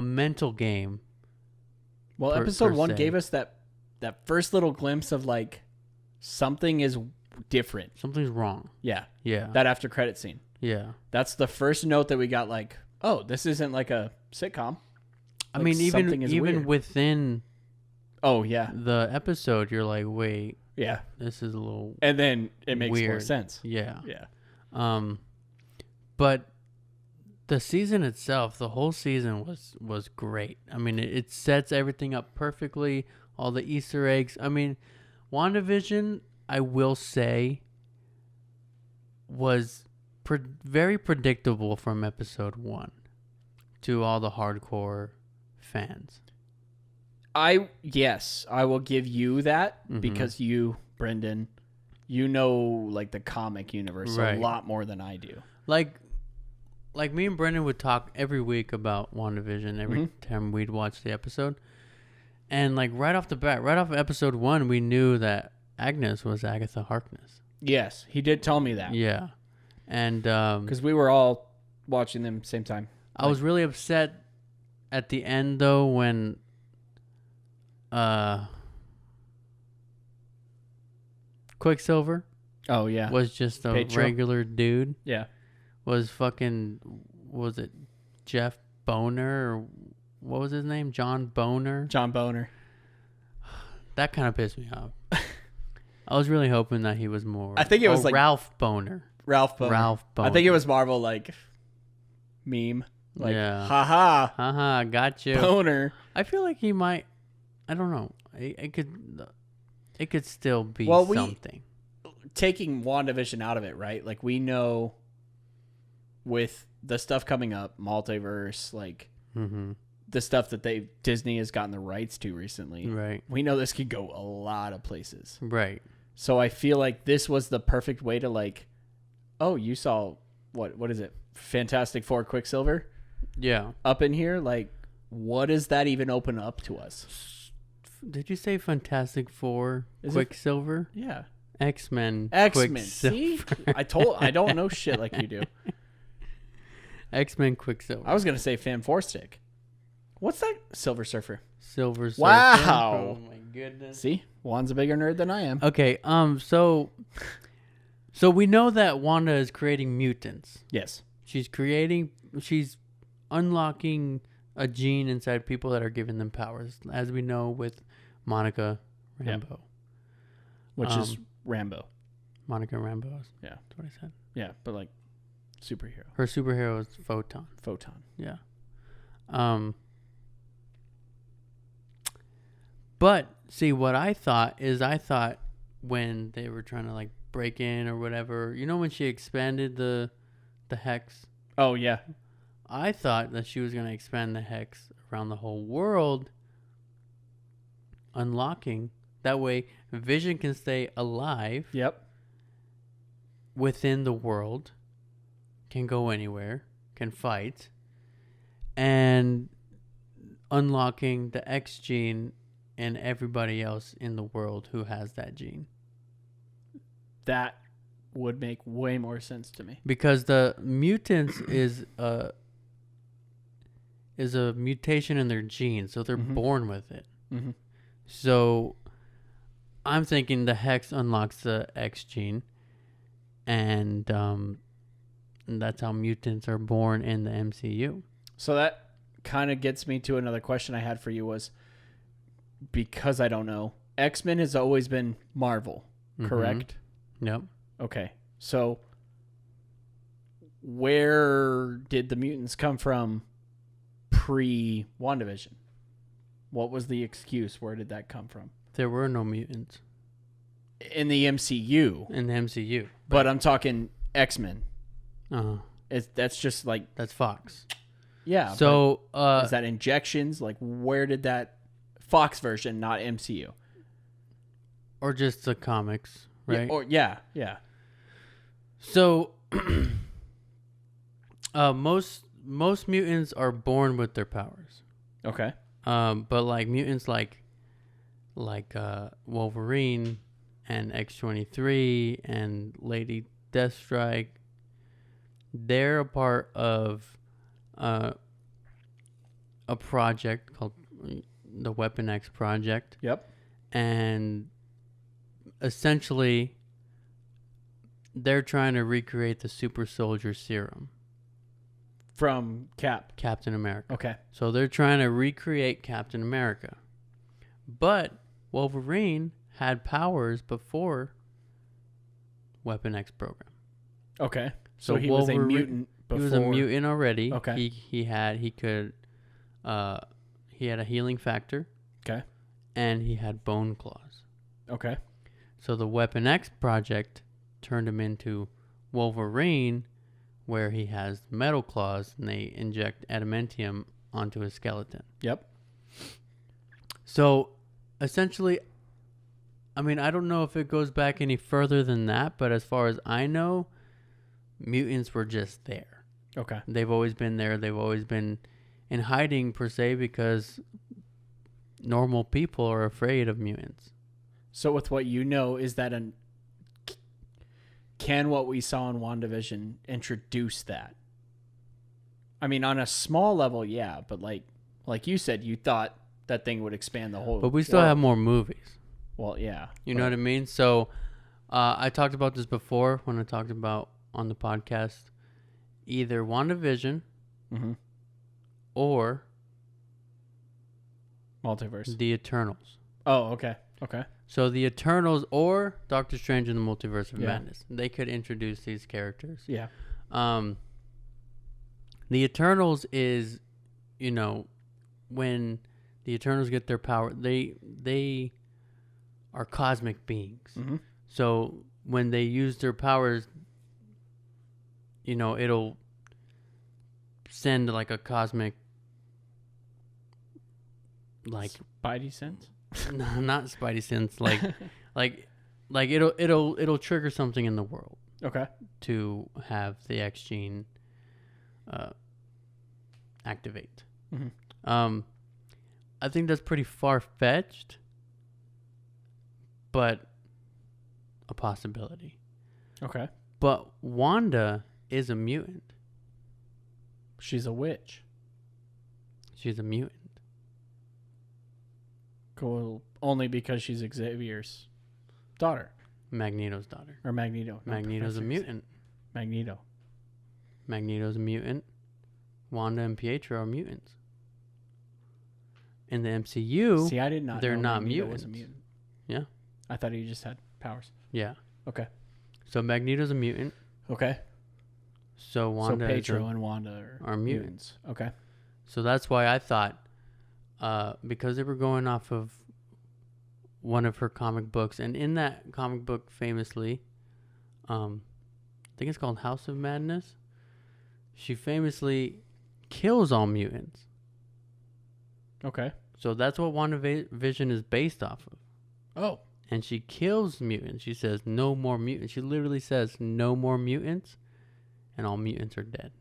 mental game. Well, episode 1 gave us that first little glimpse of, like, something is different. Something's wrong. Yeah. Yeah. That after credit scene. Yeah. That's the first note that we got, like, oh, this isn't like a sitcom. I Like, mean, something is even weird. within Oh, yeah. the episode, you're like, wait, Yeah. this is a little And then it makes more weird. sense. Yeah. Yeah. But the season itself, the whole season was great. I mean, it sets everything up perfectly. All the Easter eggs. I mean, WandaVision, I will say, was very predictable from episode 1 to all the hardcore fans. Yes, I will give you that Mhm. because you, Brendan, you know, like, the comic universe Right. a lot more than I do. Like me and Brendan would talk every week about WandaVision every time we'd watch the episode. And, like, right off the bat, right off episode 1, we knew that Agnes was Agatha Harkness. Yes, he did tell me that. Yeah. And Because we were all watching them same time. I was really upset at the end, though, when Quicksilver Oh, yeah. was just a Pedro. regular dude. Yeah. Was it Jeff Boner, or what was his name? John Boner? John Boner. That kind of pissed me off. I was really hoping that he was more. I think it was like Ralph Boner. Ralph Boner. Ralph Boner. I think it was Marvel, like, meme. Like, Yeah. haha, Haha, got you. Boner. I feel like he might. I don't know. It could still be Well, something. Taking WandaVision out of it, right? Like, we know with the stuff coming up, multiverse, like, Mm-hmm. the stuff that Disney has gotten the rights to recently. Right. We know this could go a lot of places. Right. So I feel like this was the perfect way to, like, oh, you saw what is it? Fantastic Four Quicksilver Yeah. up in here. Like, what does that even open up to us? Did you say Fantastic Four Is it- Quicksilver? Yeah. X-Men. X-Men. Quicksilver. See? I don't know shit like you do. X-Men Quicksilver. I was going to say Fan Four Stick. What's that? Silver Surfer. Silver Surfer. Wow. Oh my goodness. See? Juan's a bigger nerd than I am. Okay. So we know that Wanda is creating mutants. Yes. She's unlocking a gene inside people that are giving them powers, as we know with Monica Rambeau. Which is Rambo. Monica Rambeau. Yeah. That's what I said. Yeah, but like superhero. Her superhero is Photon. Photon. Yeah. But see, what I thought when they were trying to, like, break in or whatever, when she expanded the hex, Oh, yeah. I thought that she was going to expand the hex around the whole world, unlocking. That way, Vision can stay alive Yep. within the world, can go anywhere, can fight, and unlocking the X gene and everybody else in the world who has that gene. That would make way more sense to me. Because the mutants is a mutation in their gene, so they're born with it. Mm-hmm. So I'm thinking the hex unlocks the X gene, and that's how mutants are born in the MCU. So that kind of gets me to another question I had for you was, because I don't know, X-Men has always been Marvel, correct? Yep. Okay. So where did the mutants come from pre-WandaVision? What was the excuse? Where did that come from? There were no mutants In the MCU. in the MCU. But I'm talking X-Men. Uh-huh. That's just like, That's Fox. yeah. So, but is that injections? Like, where did that Fox version, not MCU? or just the comics, right? Yeah. So, most mutants are born with their powers. Okay. But like mutants like Wolverine and X-23 and Lady Deathstrike, they're a part of a project called the Weapon X Project. Yep. And essentially, they're trying to recreate the super soldier serum. From Captain America. Okay. So they're trying to recreate Captain America. But Wolverine had powers before Weapon X program. Okay. So he Wolverine, was a mutant before. He was a mutant already. Okay. He had a healing factor. Okay. And he had bone claws. Okay. So the Weapon X project turned him into Wolverine, where he has metal claws, and they inject adamantium onto his skeleton. Yep. So, essentially, I mean, I don't know if it goes back any further than that, but as far as I know, mutants were just there. Okay. They've always been there. They've always been in hiding, per se, because normal people are afraid of mutants. So with what you know, is that can what we saw in WandaVision introduce that? I mean, on a small level, yeah, but like you said, you thought that thing would expand the whole. But we still have more movies. Well, yeah. You know what I mean? So, I talked about this before when I talked about on the podcast, either WandaVision Mm-hmm. or Multiverse. the Eternals. Oh, okay. Okay. So the Eternals or Doctor Strange in the Multiverse of Yeah. Madness. They could introduce these characters. Yeah. The Eternals is, when the Eternals get their power, they are cosmic beings. Mm-hmm. So when they use their powers, it'll send like a cosmic, like Spidey sense. no, not Spidey sense, like it'll trigger something in the world Okay. to have the X gene activate. Mm-hmm. I think that's pretty far-fetched, but a possibility. Okay. But Wanda is a mutant. She's a witch. She's a mutant. Cool. Only because she's Xavier's daughter. Magneto's daughter. Or Magneto. No, Magneto's a Professor mutant. Magneto. Magneto's a mutant. Wanda and Pietro are mutants. In the MCU, See, I did not they're know not Magneto was a mutants. mutant. Yeah. I thought he just had powers. Yeah. Okay. So Magneto's a mutant. Okay. So Wanda so is Pietro and Wanda are mutants. Okay. So that's why I thought, because they were going off of one of her comic books, and in that comic book, famously, I think it's called House of Madness, she famously kills all mutants. Okay. So that's what WandaVision is based off of. Oh. And she kills mutants. She says, no more mutants. She literally says, no more mutants, and all mutants are dead.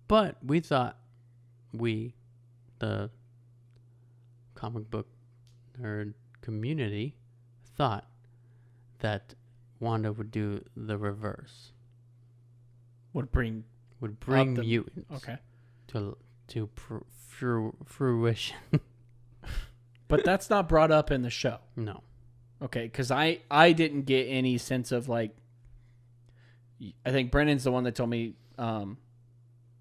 But we thought, the comic book nerd community, thought that Wanda would do the reverse. Would bring Would the- mutants Okay. to fruition. But that's not brought up in the show. No. Okay, because I didn't get any sense of like. I think Brennan's the one that told me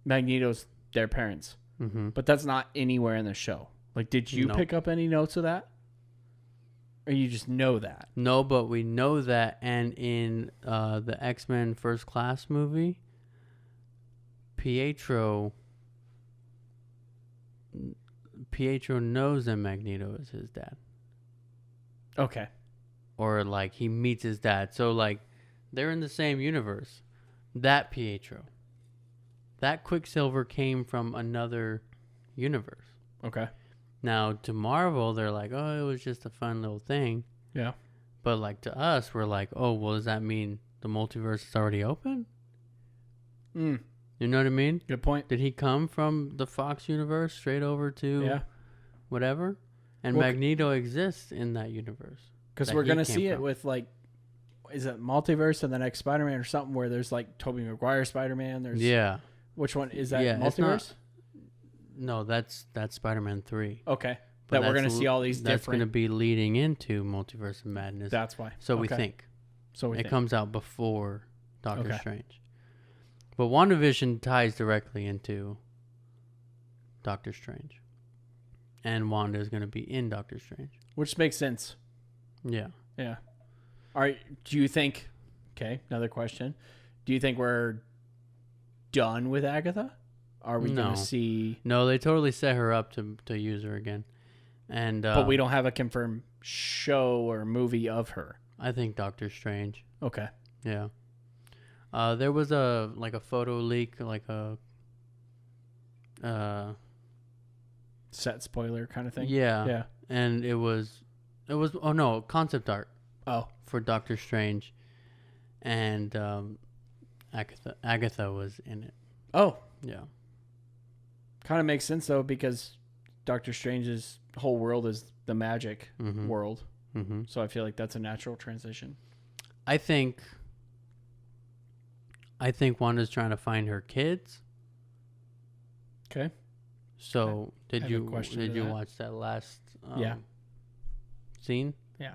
Magneto's their parents, Mm-hmm. but that's not anywhere in the show. Like, did you Nope. pick up any notes of that, or you just know that? No, but we know that, and in the X-Men First Class movie, Pietro Pietro knows that Magneto is his dad. Okay. Or, like, he meets his dad. So, like, they're in the same universe. That Pietro. That Quicksilver came from another universe. Okay. Now, to Marvel, they're like, oh, it was just a fun little thing. Yeah. But, like, to us, we're like, oh, well, does that mean the multiverse is already open? Mm. You know what I mean? Good point. Did he come from the Fox universe straight over to whatever? And Well, Magneto exists in that universe. Because we're going to see it with, like, is it multiverse and the next Spider-Man or something where there's, like, Tobey Maguire Spider-Man? There's Which one? Is that multiverse? No, that's Spider-Man 3. Okay. But that we're going to see all these different... That's going to be leading into Multiverse of Madness. That's why. So we think. So it comes out before Doctor Strange. But WandaVision ties directly into Doctor Strange. And Wanda is going to be in Doctor Strange. Which makes sense. Yeah. Yeah. All right. Do you think... Okay, another question. Do you think we're done with Agatha? Are we going to see... No, they totally set her up to use her again. And but we don't have a confirmed show or movie of her. I think Doctor Strange. Okay. Yeah. There was a photo leak, like a set spoiler kind of thing. Yeah. Yeah. And it was concept art. Oh. For Doctor Strange, and Agatha was in it. Oh. Yeah. Kind of makes sense though, because Doctor Strange's whole world is the magic world. Mm-hmm. So I feel like that's a natural transition. I think Wanda's trying to find her kids. Okay. So did you that. watch that last yeah. scene? Yeah.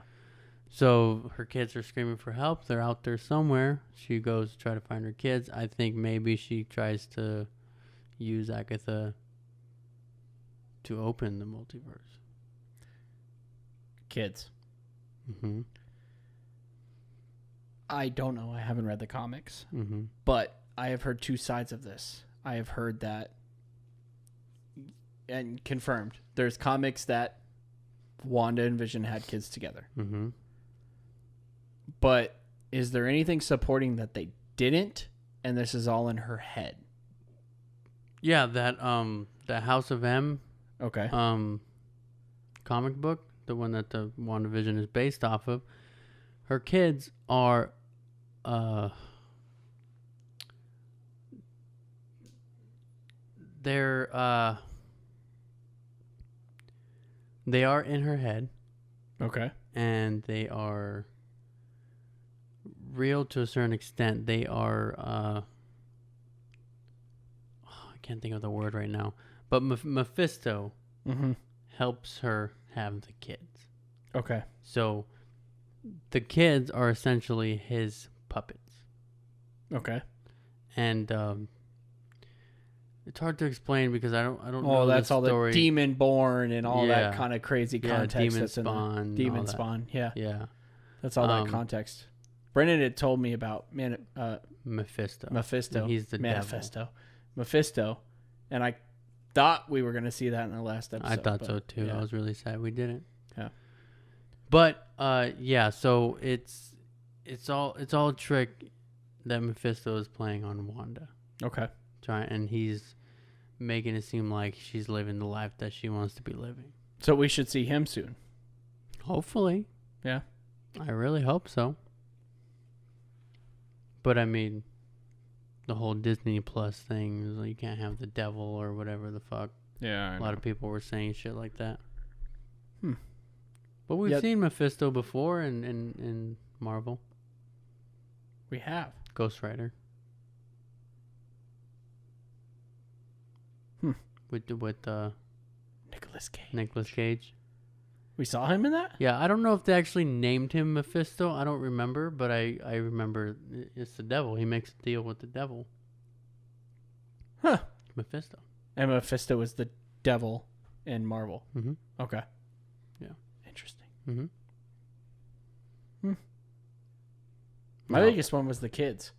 So her kids are screaming for help. They're out there somewhere. She goes to try to find her kids. I think maybe she tries to use Agatha to open the multiverse. Kids. Mm-hmm. I don't know. I haven't read the comics. Mm-hmm. But I have heard two sides of this. I have heard that, and confirmed, there's comics that Wanda and Vision had kids together. Mm-hmm. But is there anything supporting that they didn't, and this is all in her head? Yeah, that the House of M comic book, the one that the WandaVision is based off of, her kids are they are in her head. Okay. And they are real to a certain extent. They are I can't think of the word right now, but Mephisto helps her have the kids. Okay. So the kids are essentially his puppets. Okay. And it's hard to explain because I don't know. Oh, that's all story. the demon born and all that kind of crazy context. Demon that's spawn. In demon spawn. Yeah. Yeah. That's all that context. Brennan had told me about Mephisto. Mephisto. He's the Manifesto. devil. Mephisto. And I thought we were going to see that in the last episode. I thought so too. Yeah. I was really sad we didn't. Yeah. But yeah, so it's all a trick that Mephisto is playing on Wanda. Okay. And he's making it seem like she's living the life that she wants to be living. So we should see him soon. Hopefully. Yeah. I really hope so. But I mean, the whole Disney Plus thing is like you can't have the devil or whatever the fuck. Yeah. A lot of people were saying shit like that. Hmm. But we've seen Mephisto before in Marvel. We have. Ghost Rider. With Nicolas Cage. We saw him in that? Yeah, I don't know if they actually named him Mephisto. I don't remember, but I remember it's the devil. He makes a deal with the devil. Huh. Mephisto. And Mephisto is the devil in Marvel. Mm-hmm. Okay. Yeah. Interesting. Mm-hmm. My biggest one was the kids.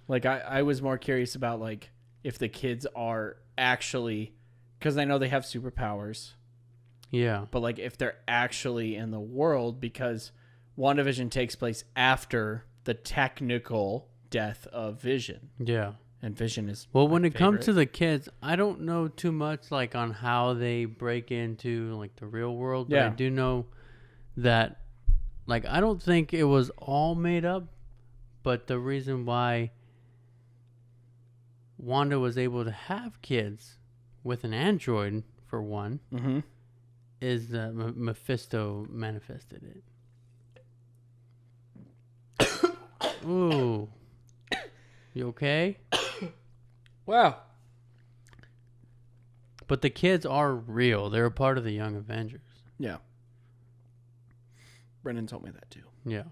Like, I was more curious about, like, if the kids are actually because I know they have superpowers. Yeah. But like if they're actually in the world, because WandaVision takes place after the technical death of Vision. Yeah. And Vision is Well, when it comes favorite. to the kids, I don't know too much like on how they break into like the real world. But I Yeah. do know that like I don't think it was all made up, but the reason why Wanda was able to have kids with an android, for one, Mm-hmm. is that Mephisto manifested it. Ooh. You okay? Wow. But the kids are real. They're a part of the Young Avengers. Yeah. Brendan told me that too. Yeah.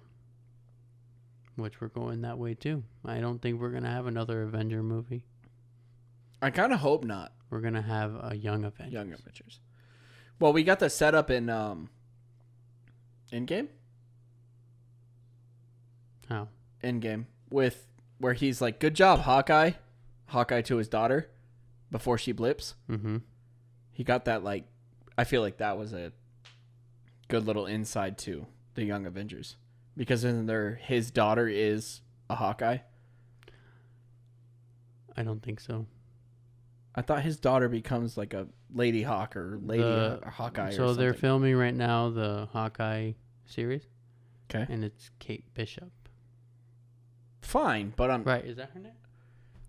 Which we're going that way too. I don't think we're going to have another Avenger movie. I kind of hope not. We're going to have a Young Avengers. Young Avengers. Well, we got the setup in Endgame. How? Endgame with where he's like, "Good job, Hawkeye." Hawkeye to his daughter before she blips. Mm-hmm. He got that like. I feel like that was a good little inside to the Young Avengers because isn't there his daughter is a Hawkeye? I don't think so. I thought his daughter becomes like a Lady Hawk or Lady Hawkeye. Or So something. they're filming right now the Hawkeye series. Okay. And it's Kate Bishop. Fine, but I'm. Right. Is that her name?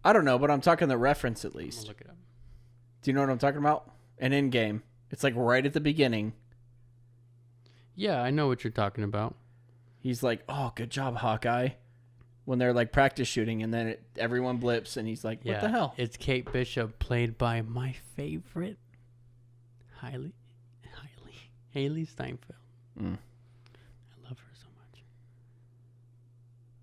I don't know, but I'm talking the reference at I'm least. gonna look it up. Do you know what I'm talking about? An Endgame. It's like right at the beginning. Yeah, I know what you're talking about. He's like, "Oh, good job, Hawkeye." When they're like practice shooting, and then everyone blips, and he's like, "What the hell?" It's Kate Bishop, played by my favorite, Haley Steinfeld. Mm. I love her so much.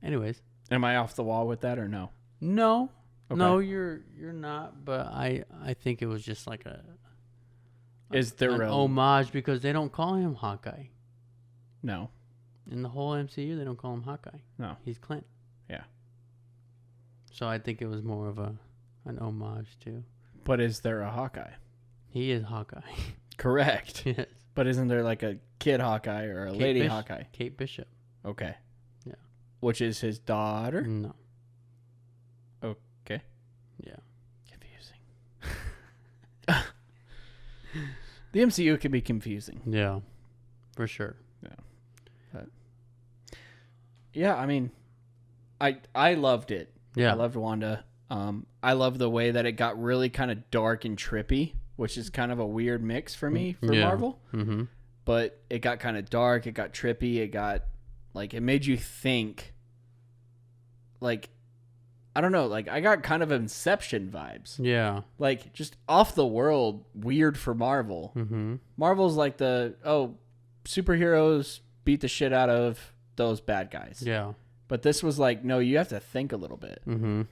Anyways, Am I off the wall with that or no? no, Okay. no, you're not. But I think it was just like Is there an a homage because they don't call him Hawkeye no? in the whole MCU. They don't call him Hawkeye. No. He's Clint. Yeah. So I think it was more of an homage to. But is there a Hawkeye? He is Hawkeye. Correct. Yes. But isn't there like a kid Hawkeye or a lady Hawkeye? Kate Bishop. Okay. Yeah. Which is his daughter? No. Okay. Yeah. Confusing. The MCU can be confusing. Yeah. For sure. Yeah, I mean, I loved it. Yeah. I loved Wanda. I love the way that it got really kind of dark and trippy, which is kind of a weird mix for me for Yeah. Marvel. Mm-hmm. But it got kind of dark. It got trippy. It got like it made you think. Like, I don't know. Like I got kind of Inception vibes. Yeah. Like just off the world, weird for Marvel. Mm-hmm. Marvel's like superheroes beat the shit out of those bad guys. Yeah. But this was like, no, you have to think a little bit. Mm-hmm.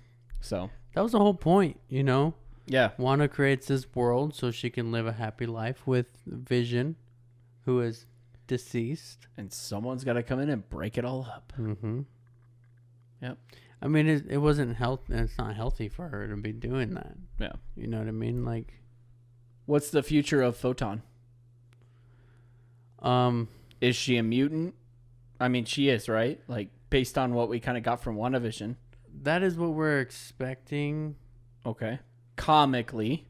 So That was the whole point, you know? yeah, Wanda creates this world so she can live a happy life with Vision, who is deceased. and someone's got to come in and break it all up. Mm-hmm. Yep. I mean, it wasn't it's not healthy for her to be doing that. Yeah. You know what I mean? Like, What's the future of Photon? Is she a mutant? I mean, she is, right? Like based on what we kind of got from WandaVision. that is what we're expecting. Okay. Comically,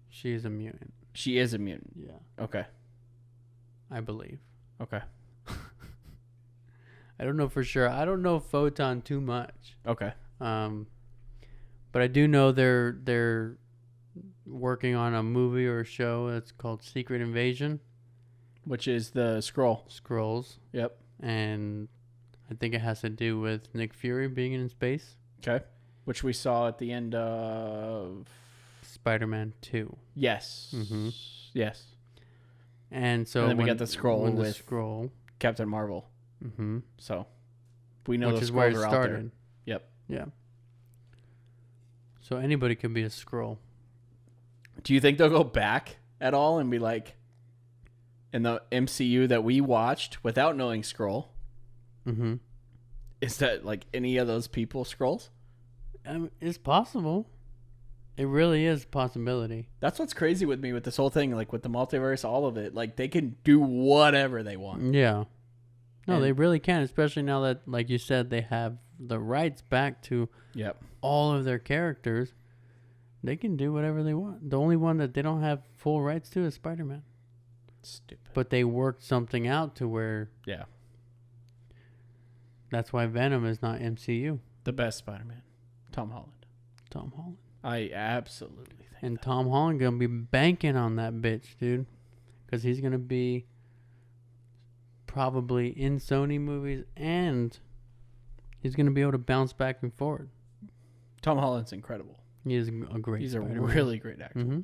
She is a mutant. she is a mutant. Yeah, Okay. I believe. Okay. I don't know for sure. I don't know Photon too much. Okay. But I do know they're working on a movie or a show that's called Secret Invasion. Which is the scroll. Skrulls. Yep. And I think it has to do with Nick Fury being in space. Okay. Which we saw at the end of Spider-Man 2. Yes. Mm-hmm. Yes. And so And then we got the Skrull when the with- Skrull, Captain Marvel. mm-hmm, So we know which the is where Skrulls it are out started. there. Yep. Yeah. So anybody can be a Skrull. Do you think they'll go back at all and be like, in the MCU that we watched without knowing Skrull, Mm-hmm. is that like any of those people Skrulls? It's possible. It really is a possibility. That's what's crazy with me with this whole thing, like with the multiverse, all of it. Like they can do whatever they want. Yeah. No, And- they really can, especially now that, like you said, they have the rights back to Yep. all of their characters. They can do whatever they want. The only one that they don't have full rights to is Spider-Man. Stupid. But they worked something out to where Yeah. that's why Venom is not MCU. The best Spider-Man, Tom Holland. Tom Holland. I absolutely think. And Tom Holland gonna be banking on that bitch, dude, because he's gonna be probably in Sony movies, and he's gonna be able to bounce back and forward. Tom Holland's incredible. He is a great. He's Spider-Man. a really great actor. Mm-hmm.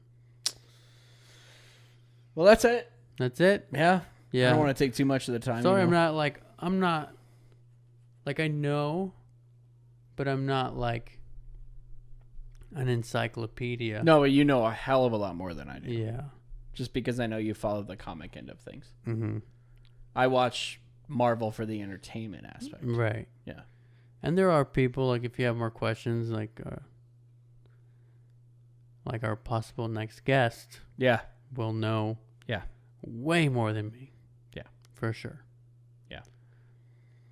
Well, that's it. That's it. Yeah. Yeah. I don't want to take too much of the time. Sorry, you know? I'm not like, I know, but I'm not like an encyclopedia. No, you know a hell of a lot more than I do. Yeah. Just because I know you follow the comic end of things. Mm-hmm. I watch Marvel for the entertainment aspect. Right. Yeah. And there are people, like, if you have more questions, like our possible next guest Yeah. will know Yeah. way more than me. Yeah. For sure. Yeah.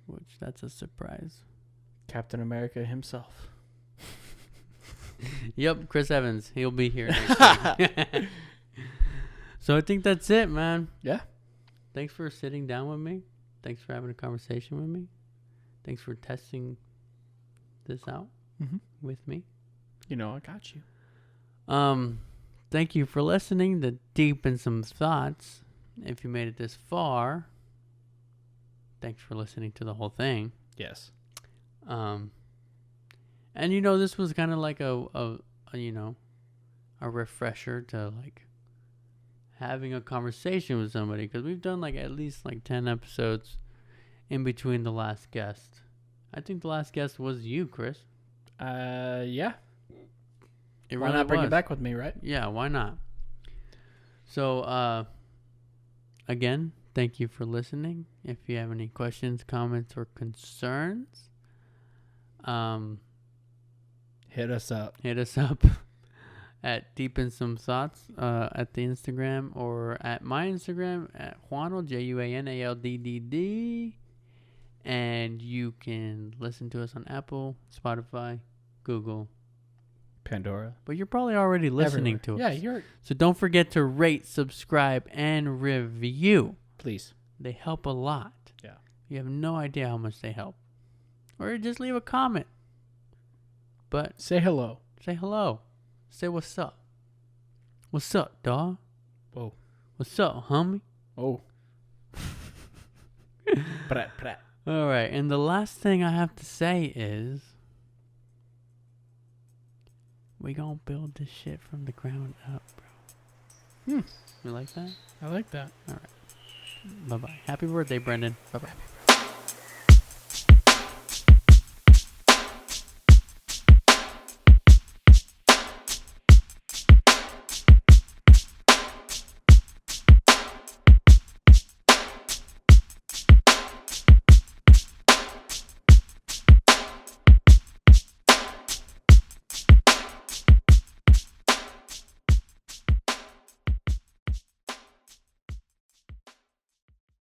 Which, that's a surprise. Captain America himself. Yep, Chris Evans. He'll be here next week. So I think that's it, man. Yeah. Thanks for sitting down with me. Thanks for having a conversation with me. Thanks for testing this out with me. You know, I got you. Thank you for listening to Deep in Some Thoughts. If you made it this far, thanks for listening to the whole thing. Yes. And you know, this was kind of like a refresher to like having a conversation with somebody, because we've done like at least like 10 episodes in between the last guest. I think the last guest was you, Chris. Yeah. It Why really not bring was. it back with me, right? Yeah, why not? So, again, thank you for listening. If you have any questions, comments, or concerns, Hit us up. hit us up at Deep in Some Thoughts at the Instagram, or at my Instagram at Juanald, JUANALDDD. And you can listen to us on Apple, Spotify, Google, Pandora. but you're probably already listening to us. Yeah, you're. So don't forget to rate, subscribe, and review. Please. They help a lot. Yeah. You have no idea how much they help. Or just leave a comment. But Say hello. say hello. Say what's up. What's up, dawg? Whoa. What's up, homie? Oh. Prat, prat. All right. And the last thing I have to say is, we gonna build this shit from the ground up, bro. You like that? I like that. Bye-bye. Happy birthday, Brendan. Bye-bye.